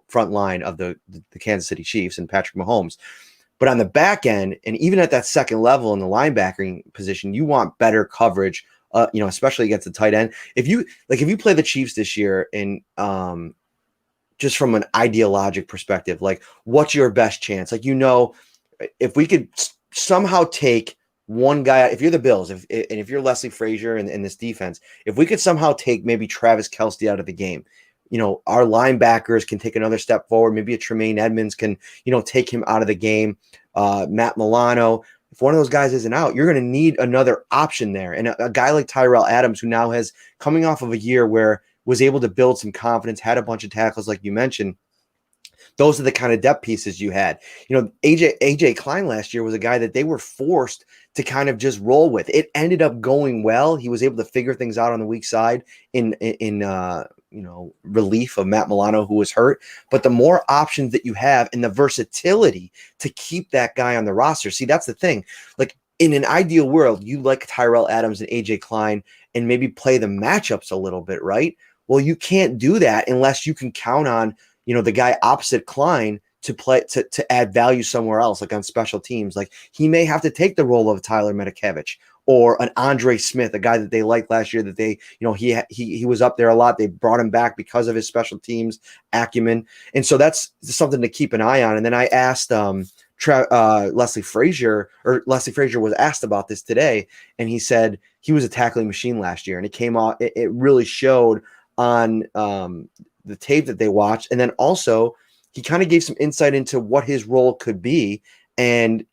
Speaker 1: front line of the Kansas City Chiefs and Patrick Mahomes. But on the back end, and even at that second level in the linebacking position, you want better coverage, especially against the tight end. If you play the Chiefs this year, and just from an ideologic perspective, like, what's your best chance? Like, if we could somehow take one guy, if you're the Bills, if you're Leslie Frazier in this defense, if we could somehow take maybe Travis Kelce out of the game, our linebackers can take another step forward. Maybe a Tremaine Edmonds can, take him out of the game. Matt Milano, if one of those guys isn't out, you're going to need another option there. And a guy like Tyrell Adams, who now has, coming off of a year where was able to build some confidence, had a bunch of tackles, like you mentioned. Those are the kind of depth pieces you had. A.J. Klein last year was a guy that they were forced to kind of just roll with. It ended up going well. He was able to figure things out on the weak side in relief of Matt Milano, who was hurt. But the more options that you have and the versatility to keep that guy on the roster. See, that's the thing. Like, in an ideal world, you like Tyrell Adams and A.J. Klein and maybe play the matchups a little bit, right? Well, you can't do that unless you can count on, the guy opposite Klein to play to add value somewhere else, like on special teams. Like, he may have to take the role of Tyler Metakevich or an Andre Smith, a guy that they liked last year, that they, he was up there a lot. They brought him back because of his special teams acumen. And so that's something to keep an eye on. And then I asked Leslie Frazier was asked about this today, and he said he was a tackling machine last year, and it came off. It really showed on the tape that they watched. And then also he kind of gave some insight into what his role could be. And,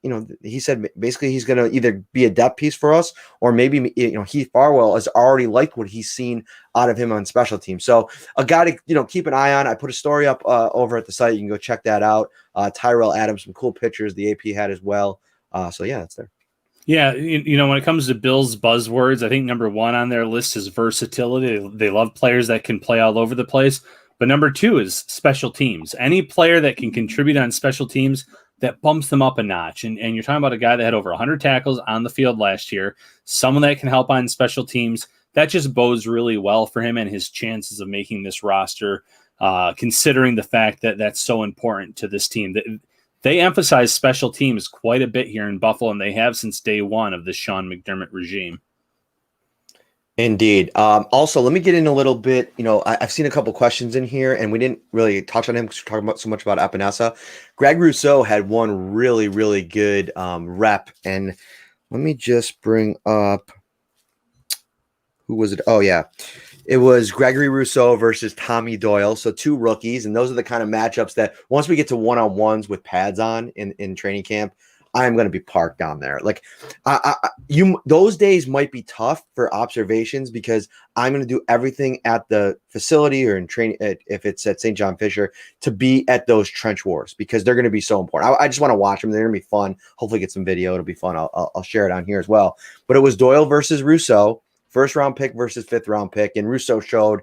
Speaker 1: he said basically he's going to either be a depth piece for us, or maybe, Heath Farwell has already liked what he's seen out of him on special teams. So a guy to, keep an eye on. I put a story up over at the site. You can go check that out. Tyrell Adams, some cool pictures the AP had as well. So yeah, that's there.
Speaker 2: Yeah, when it comes to Bills buzzwords, I think number 1 on their list is versatility. They love players that can play all over the place. But number 2 is special teams. Any player that can contribute on special teams, that bumps them up a notch. And you're talking about a guy that had over 100 tackles on the field last year, someone that can help on special teams. That just bodes really well for him and his chances of making this roster, considering the fact that that's so important to this team. They emphasize special teams quite a bit here in Buffalo, and they have since day one of the Sean McDermott regime.
Speaker 1: Indeed. Also, let me get in a little bit. I've seen a couple questions in here, and we didn't really touch on him because we're talking so much about Epenesa. Greg Rousseau had one really, really good rep, and let me just bring up, who was it? Oh, yeah. It was Gregory Rousseau versus Tommy Doyle. So 2 rookies, and those are the kind of matchups that once we get to one-on-ones with pads on in training camp, I'm going to be parked down there. Like, those days might be tough for observations because I'm going to do everything at the facility or in training, if it's at St. John Fisher, to be at those trench wars because they're going to be so important. I just want to watch them. They're going to be fun. Hopefully get some video. It'll be fun. I'll share it on here as well. But it was Doyle versus Russo, 1st round pick versus 5th round pick. And Russo showed,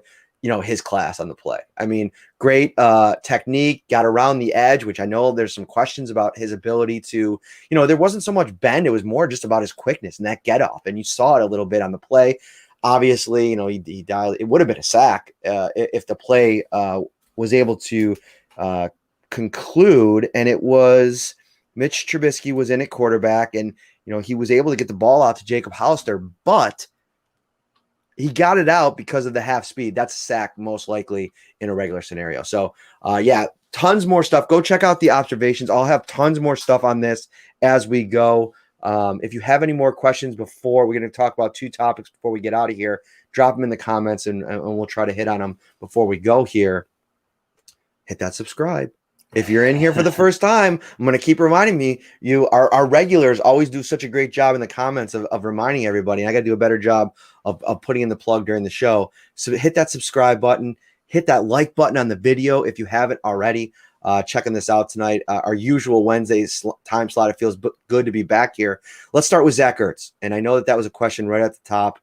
Speaker 1: his class on the play. I mean, great technique, got around the edge, which I know there's some questions about his ability to, there wasn't so much bend. It was more just about his quickness and that get off. And you saw it a little bit on the play. Obviously, he dialed, it would have been a sack if the play was able to conclude. And it was Mitch Trubisky was in at quarterback, and, he was able to get the ball out to Jacob Hollister, but he got it out because of the half speed. That's a sack most likely in a regular scenario. So, tons more stuff. Go check out the observations. I'll have tons more stuff on this as we go. If you have any more questions before, we're going to talk about 2 topics before we get out of here. Drop them in the comments and we'll try to hit on them before we go here. Hit that subscribe. If you're in here for the first time, I'm going to keep reminding you, our regulars always do such a great job in the comments of reminding everybody. And I got to do a better job of putting in the plug during the show. So hit that subscribe button, hit that like button on the video if you haven't already. Checking this out tonight, our usual Wednesday time slot. It feels good to be back here. Let's start with Zach Ertz. And I know that was a question right at the top.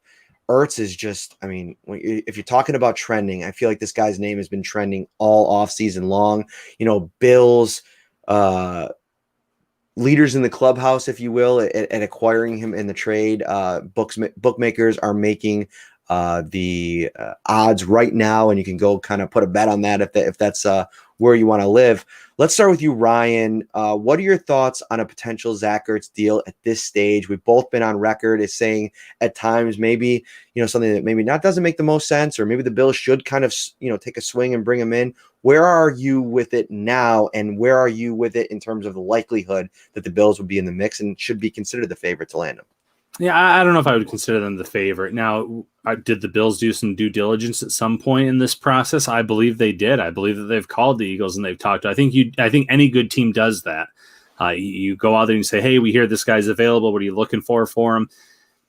Speaker 1: Ertz is just, I mean, if you're talking about trending, I feel like this guy's name has been trending all off season long. Bills, leaders in the clubhouse, if you will, at acquiring him in the trade. Bookmakers are making the odds right now, and you can go kind of put a bet on that if that's where you want to live. Let's start with you, Ryan. What are your thoughts on a potential Zach Ertz deal at this stage? We've both been on record as saying at times maybe, something that maybe doesn't make the most sense, or maybe the Bills should kind of, take a swing and bring him in. Where are you with it now, and where are you with it in terms of the likelihood that the Bills would be in the mix and should be considered the favorite to land him?
Speaker 2: Yeah, I don't know if I would consider them the favorite. Now, did the Bills do some due diligence at some point in this process? I believe they did. I believe that they've called the Eagles and they've talked. I think any good team does that. You go out there and you say, hey, we hear this guy's available. What are you looking for him?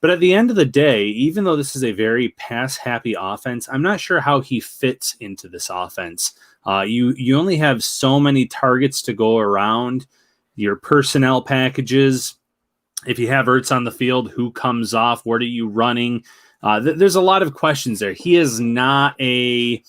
Speaker 2: But at the end of the day, even though this is a very pass-happy offense, I'm not sure how he fits into this offense. You only have so many targets to go around. Your personnel packages, if you have Ertz on the field, who comes off? What are you running? There's a lot of questions there. He is not a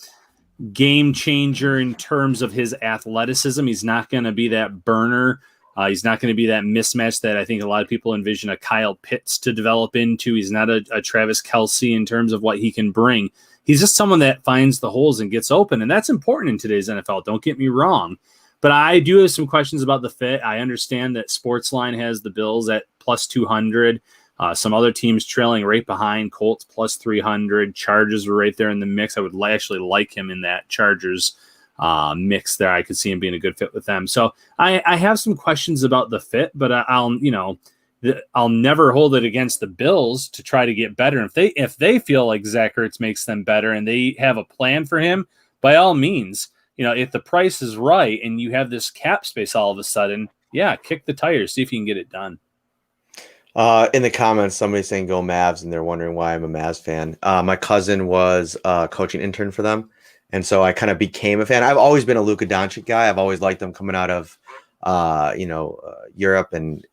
Speaker 2: game changer in terms of his athleticism. He's not going to be that burner. He's not going to be that mismatch that I think a lot of people envision a Kyle Pitts to develop into. He's not a Travis Kelce in terms of what he can bring. He's just someone that finds the holes and gets open, and that's important in today's NFL. Don't get me wrong. But I do have some questions about the fit. I understand that Sportsline has the Bills at plus 200. Some other teams trailing right behind. Colts plus 300. Chargers were right there in the mix. I would actually like him in that Chargers mix there. I could see him being a good fit with them. So I have some questions about the fit, but I'll never hold it against the Bills to try to get better. If they feel like Zach Ertz makes them better and they have a plan for him, by all means. If the price is right and you have this cap space all of a sudden, yeah, kick the tires, see if you can get it done.
Speaker 1: In the comments, somebody's saying go Mavs, and they're wondering why I'm a Mavs fan. My cousin was a coaching intern for them, and so I kind of became a fan. I've always been a Luka Doncic guy. I've always liked him coming out of, Europe, and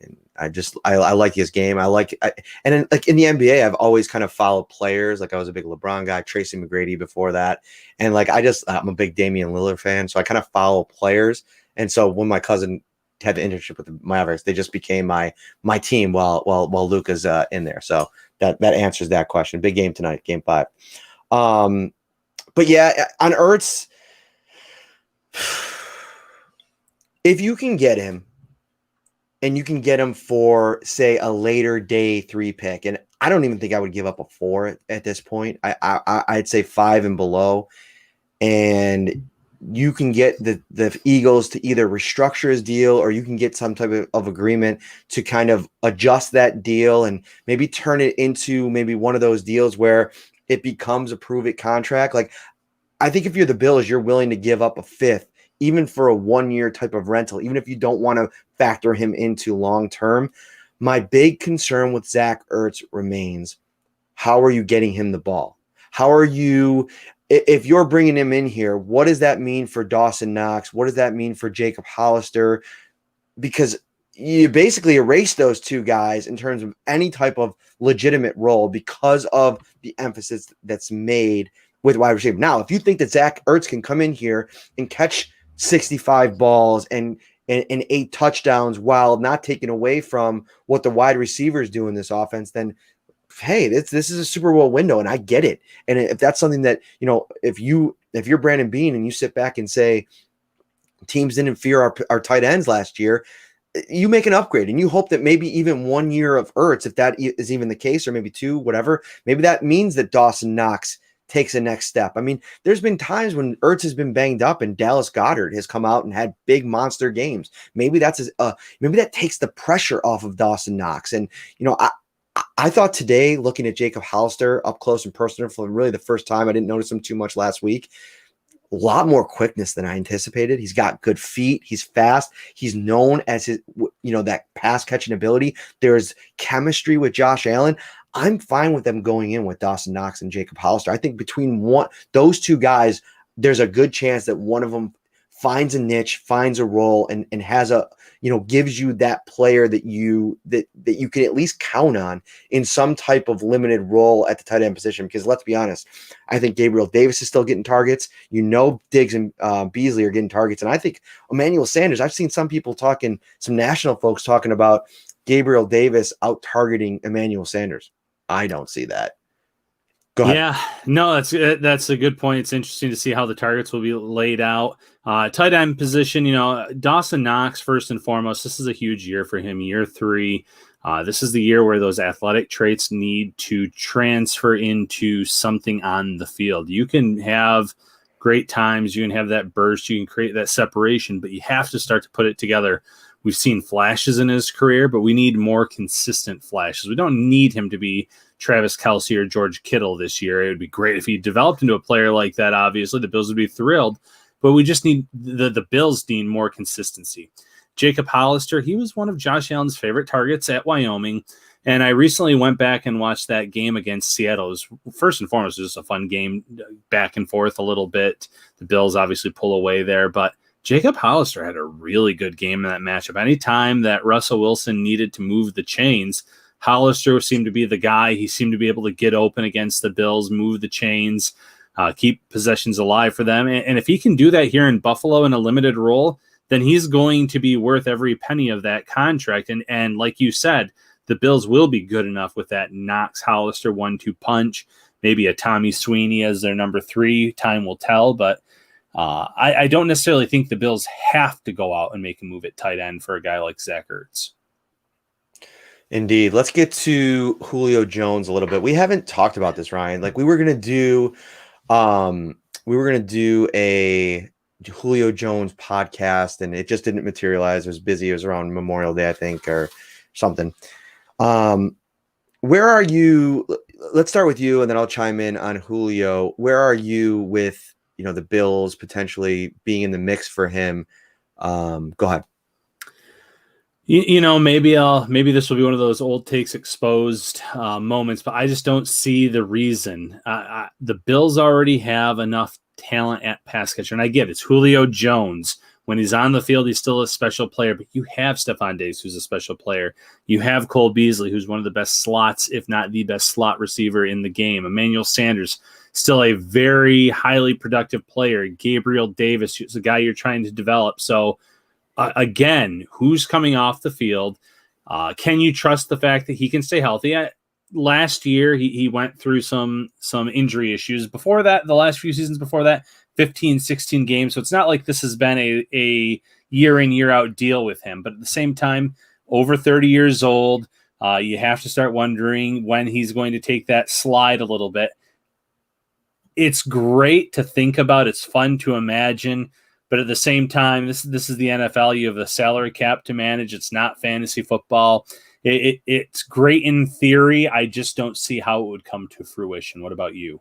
Speaker 1: I like his game. In the NBA, I've always kind of followed players. Like I was a big LeBron guy, Tracy McGrady before that, and I'm a big Damian Lillard fan. So I kind of follow players. And so when my cousin had the internship with the Mavericks, they just became my team while Luka's in there. So that answers that question. Big game tonight, game 5. But yeah, on Ertz, if you can get him, and you can get him for, say, a later day 3 pick, and I don't even think I would give up a 4 at this point. I'd say 5 and below, and you can get the Eagles to either restructure his deal, or you can get some type of agreement to kind of adjust that deal and maybe turn it into maybe one of those deals where it becomes a prove-it contract. Like, I think if you're the Bills, you're willing to give up a 5th, even for a 1-year type of rental, even if you don't want to factor him into long-term. My big concern with Zach Ertz remains, how are you getting him the ball? How are you, if you're bringing him in here, what does that mean for Dawson Knox? What does that mean for Jacob Hollister? Because you basically erase those 2 guys in terms of any type of legitimate role because of the emphasis that's made with wide receiver. Now, if you think that Zach Ertz can come in here and catch 65 balls and 8 touchdowns while not taking away from what the wide receivers do in this offense, then hey, this is a Super Bowl window, and I get it. And if that's something that, if you're Brandon Beane and you sit back and say teams didn't fear our tight ends last year, you make an upgrade and you hope that maybe even 1 year of Ertz, if that is even the case, or maybe 2, whatever, maybe that means that Dawson Knox takes a next step. I mean, there's been times when Ertz has been banged up and Dallas Goedert has come out and had big monster games. Maybe maybe that takes the pressure off of Dawson Knox. And, I thought today, looking at Jacob Hollister up close and personal for really the first time, I didn't notice him too much last week. A lot more quickness than I anticipated. He's got good feet. He's fast. He's known as his, that pass catching ability. There's chemistry with Josh Allen. I'm fine with them going in with Dawson Knox and Jacob Hollister. I think between those two guys, there's a good chance that one of them finds a niche, finds a role, and has gives you that player that you can at least count on in some type of limited role at the tight end position. Because let's be honest, I think Gabriel Davis is still getting targets. Diggs and Beasley are getting targets. And I think Emmanuel Sanders, I've seen some national folks talking about Gabriel Davis out targeting Emmanuel Sanders. I don't see that. Go ahead.
Speaker 2: Yeah, no, that's a good point. It's interesting to see how the targets will be laid out. Tight end position, Dawson Knox, first and foremost, this is a huge year for him, year 3. This is the year where those athletic traits need to transfer into something on the field. You can have great times, you can have that burst, you can create that separation, but you have to start to put it together. We've seen flashes in his career, but we need more consistent flashes. We don't need him to be Travis Kelce or George Kittle this year. It would be great if he developed into a player like that. Obviously, the Bills would be thrilled, but we just need the Bills need more consistency. Jacob Hollister, he was one of Josh Allen's favorite targets at Wyoming, and I recently went back and watched that game against Seattle. It was, first and foremost, just a fun game, back and forth a little bit. The Bills obviously pull away there, but Jacob Hollister had a really good game in that matchup. Anytime that Russell Wilson needed to move the chains, Hollister seemed to be the guy. He seemed to be able to get open against the Bills, move the chains, keep possessions alive for them. And if he can do that here in Buffalo in a limited role, then he's going to be worth every penny of that contract. And like you said, the Bills will be good enough with that Knox-Hollister 1-2 punch, maybe a Tommy Sweeney as their number 3. Time will tell, but I don't necessarily think the Bills have to go out and make a move at tight end for a guy like Zach Ertz.
Speaker 1: Indeed. Let's get to Julio Jones a little bit. We haven't talked about this, Ryan. Like we were going to do a Julio Jones podcast and it just didn't materialize. It was busy. It was around Memorial Day, I think, or something. Where are you? Let's start with you and then I'll chime in on Julio. Where are you with, the Bills potentially being in the mix for him? Go ahead.
Speaker 2: Maybe this will be one of those old takes exposed moments, but I just don't see the reason. The Bills already have enough talent at pass catcher, and I get it. It's Julio Jones. When he's on the field, he's still a special player, but you have Stephon Diggs, who's a special player. You have Cole Beasley, who's one of the best slots, if not the best slot receiver in the game. Emmanuel Sanders, still a very highly productive player. Gabriel Davis, who's a guy you're trying to develop. So, again, who's coming off the field? Can you trust the fact that he can stay healthy? Last year, he went through some injury issues. Before that, the last few seasons before that, 15, 16 games. So it's not like this has been a year in, year out deal with him. But at the same time, over 30 years old, you have to start wondering when he's going to take that slide a little bit. It's great to think about. It's fun to imagine. But at the same time, this is the NFL. You have the salary cap to manage. It's not fantasy football. It's great in theory. I just don't see how it would come to fruition. What about you?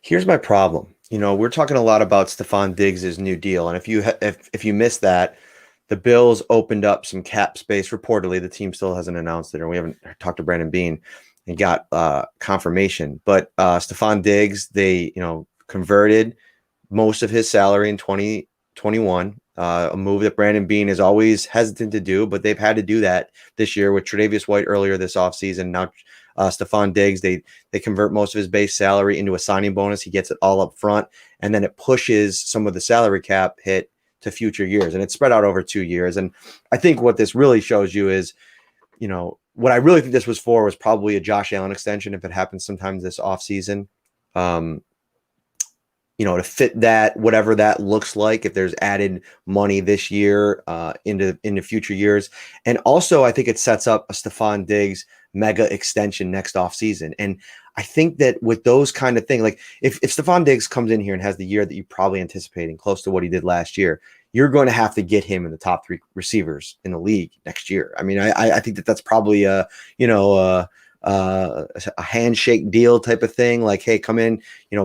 Speaker 1: Here's my problem. We're talking a lot about Stephon Diggs' new deal. And if you missed that, the Bills opened up some cap space. Reportedly, the team still hasn't announced it, or we haven't talked to Brandon Beane and got confirmation. But Stephon Diggs, they converted most of his salary in 2021, a move that Brandon Beane is always hesitant to do, but they've had to do that this year with Tre'Davious White earlier this offseason. Now Stephon Diggs, they convert most of his base salary into a signing bonus. He gets it all up front, and then it pushes some of the salary cap hit to future years, and it's spread out over 2 years. And I think what this really shows you is, what I really think this was for was probably a Josh Allen extension if it happens sometime this offseason. To fit that, whatever that looks like, if there's added money this year into future years. And also, I think it sets up a Stephon Diggs mega extension next offseason. And I think that with those kind of things, like if Stephon Diggs comes in here and has the year that you probably anticipating close to what he did last year, you're going to have to get him in the top 3 receivers in the league next year. I mean, I think that's probably a handshake deal type of thing. Like, hey, come in,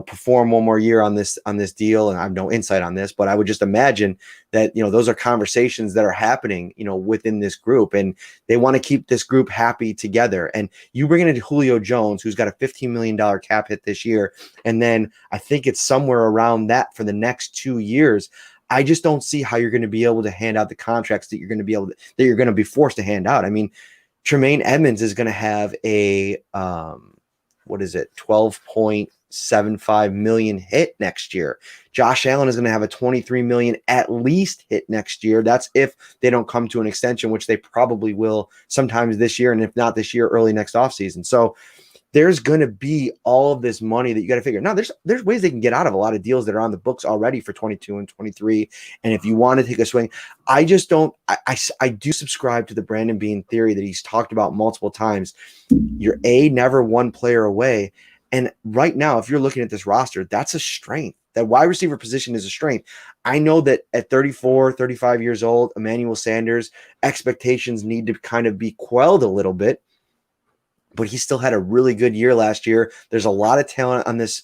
Speaker 1: perform one more year on this deal. And I have no insight on this, but I would just imagine that, those are conversations that are happening, within this group, and they want to keep this group happy together. And you bring in Julio Jones, who's got a $15 million cap hit this year. And then I think it's somewhere around that for the next 2 years. I just don't see how you're going to be able to hand out the contracts that you're going to be forced to hand out. I mean, Tremaine Edmonds is going to have a $12.75 million hit next year. Josh Allen is going to have a $23 million at least hit next year. That's if they don't come to an extension, which they probably will sometimes this year, and if not this year, early next offseason. So there's going to be all of this money that you got to figure. Now, there's ways they can get out of a lot of deals that are on the books already for 22 and 23. And if you want to take a swing, I just don't. I do subscribe to the Brandon Beane theory that he's talked about multiple times. You're never one player away. And right now, if you're looking at this roster, that's a strength. That wide receiver position is a strength. I know that at 34, 35 years old, Emmanuel Sanders, expectations need to kind of be quelled a little bit. But he still had a really good year last year. There's a lot of talent on this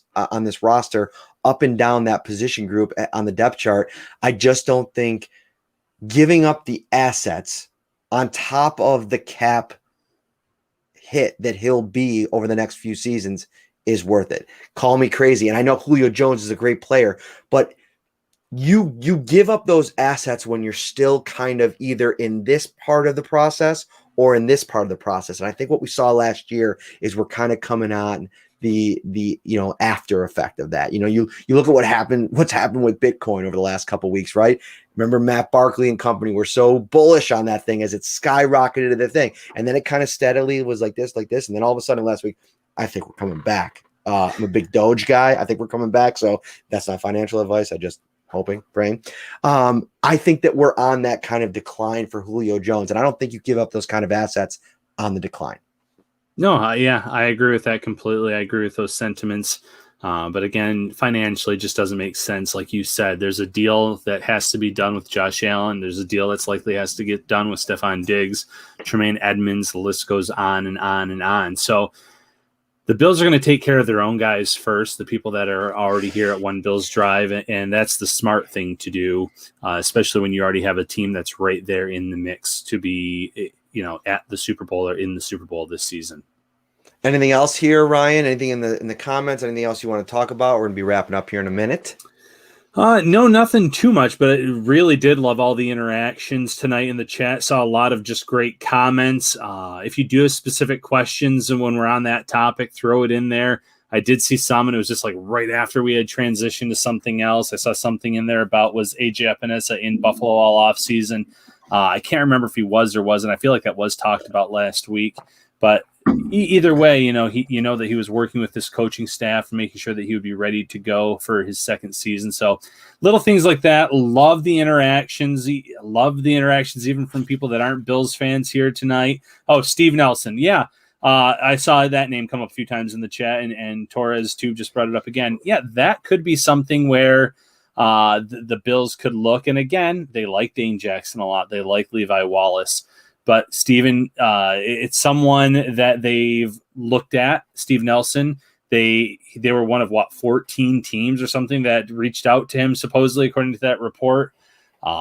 Speaker 1: roster, up and down that position group on the depth chart. I just don't think giving up the assets on top of the cap hit that he'll be over the next few seasons is worth it. Call me crazy. And I know Julio Jones is a great player, but you give up those assets when you're still kind of either in this part of the process or in this part of the process. And I think what we saw last year is we're kind of coming on the after effect of that. You look at what's happened with Bitcoin over the last couple of weeks, right? Remember Matt Barkley and company were so bullish on that thing as it skyrocketed to the thing. And then it kind of steadily was like this. And then all of a sudden last week, I think we're coming back. I'm a big Doge guy. I think we're coming back. So that's not financial advice. I just praying. I think that we're on that kind of decline for Julio Jones, and I don't think you give up those kind of assets on the decline.
Speaker 2: No, I agree with that completely. I agree with those sentiments. But again, financially, it just doesn't make sense. Like you said, there's a deal that has to be done with Josh Allen. There's a deal that's likely has to get done with Stephon Diggs, Tremaine Edmonds. The list goes on and on and on. So the Bills are going to take care of their own guys first, the people that are already here at One Bills Drive, and that's the smart thing to do, especially when you already have a team that's right there in the mix to be, at the Super Bowl or in the Super Bowl this season.
Speaker 1: Anything else here, Ryan? Anything in the comments? Anything else you want to talk about? We're going to be wrapping up here in a minute.
Speaker 2: No, nothing too much, but I really did love all the interactions tonight in the chat. Saw a lot of just great comments. If you do have specific questions and when we're on that topic, throw it in there. I did see some, and it was just like right after we had transitioned to something else. I saw something in there about was A.J. Epenesa in Buffalo all off season. I can't remember if he was or wasn't. I feel like that was talked about last week, but either way, that he was working with this coaching staff and making sure that he would be ready to go for his second season. So little things like that. Love the interactions. Even from people that aren't Bills fans here tonight. Oh, Steve Nelson. Yeah. I saw that name come up a few times in the chat, and Torres too just brought it up again. Yeah, that could be something where the Bills could look. And again, they like Dane Jackson a lot. They like Levi Wallace. But Steven, it's someone that they've looked at. Steve Nelson, they were one of 14 teams or something that reached out to him, supposedly, according to that report.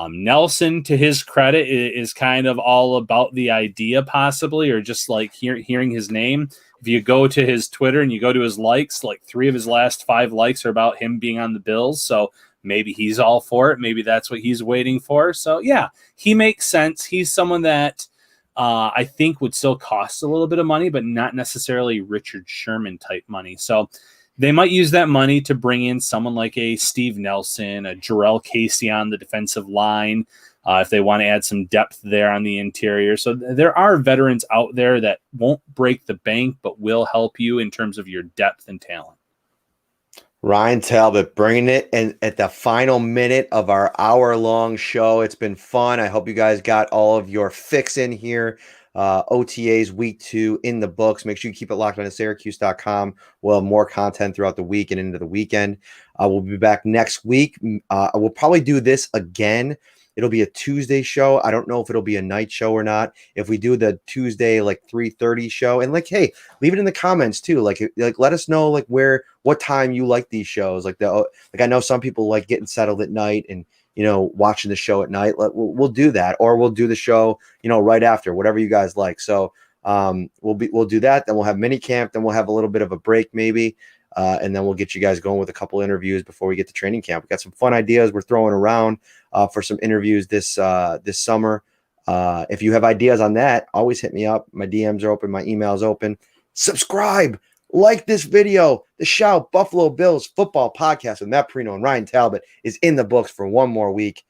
Speaker 2: Nelson, to his credit, is kind of all about the idea, possibly, or just like hearing his name. If you go to his Twitter and you go to his likes, like 3 of his last 5 likes are about him being on the Bills. So maybe he's all for it. Maybe that's what he's waiting for. So yeah, he makes sense. He's someone that I think would still cost a little bit of money, but not necessarily Richard Sherman type money. So they might use that money to bring in someone like a Steve Nelson, a Jarrell Casey on the defensive line, if they want to add some depth there on the interior. So there are veterans out there that won't break the bank, but will help you in terms of your depth and talent.
Speaker 1: Ryan Talbot bringing it in at the final minute of our hour-long show. It's been fun. I hope you guys got all of your fix in here. OTAs week 2 in the books. Make sure you keep it locked on to Syracuse.com. We'll have more content throughout the week and into the weekend. We'll be back next week. We'll probably do this again. It'll be a Tuesday show. I don't know if it'll be a night show or not. If we do the Tuesday like 3:30 show, and like, hey, leave it in the comments too. Like let us know like what time you like these shows. Like I know some people like getting settled at night and watching the show at night. We'll do that, or we'll do the show right after, whatever you guys like. So we'll do that. Then we'll have mini camp. Then we'll have a little bit of a break maybe. And then we'll get you guys going with a couple interviews before we get to training camp. We got some fun ideas we're throwing around for some interviews this summer. If you have ideas on that, always hit me up. My DMs are open. My email is open. Subscribe, like this video. The Shout Buffalo Bills Football Podcast with Matt Parrino and Ryan Talbot is in the books for one more week.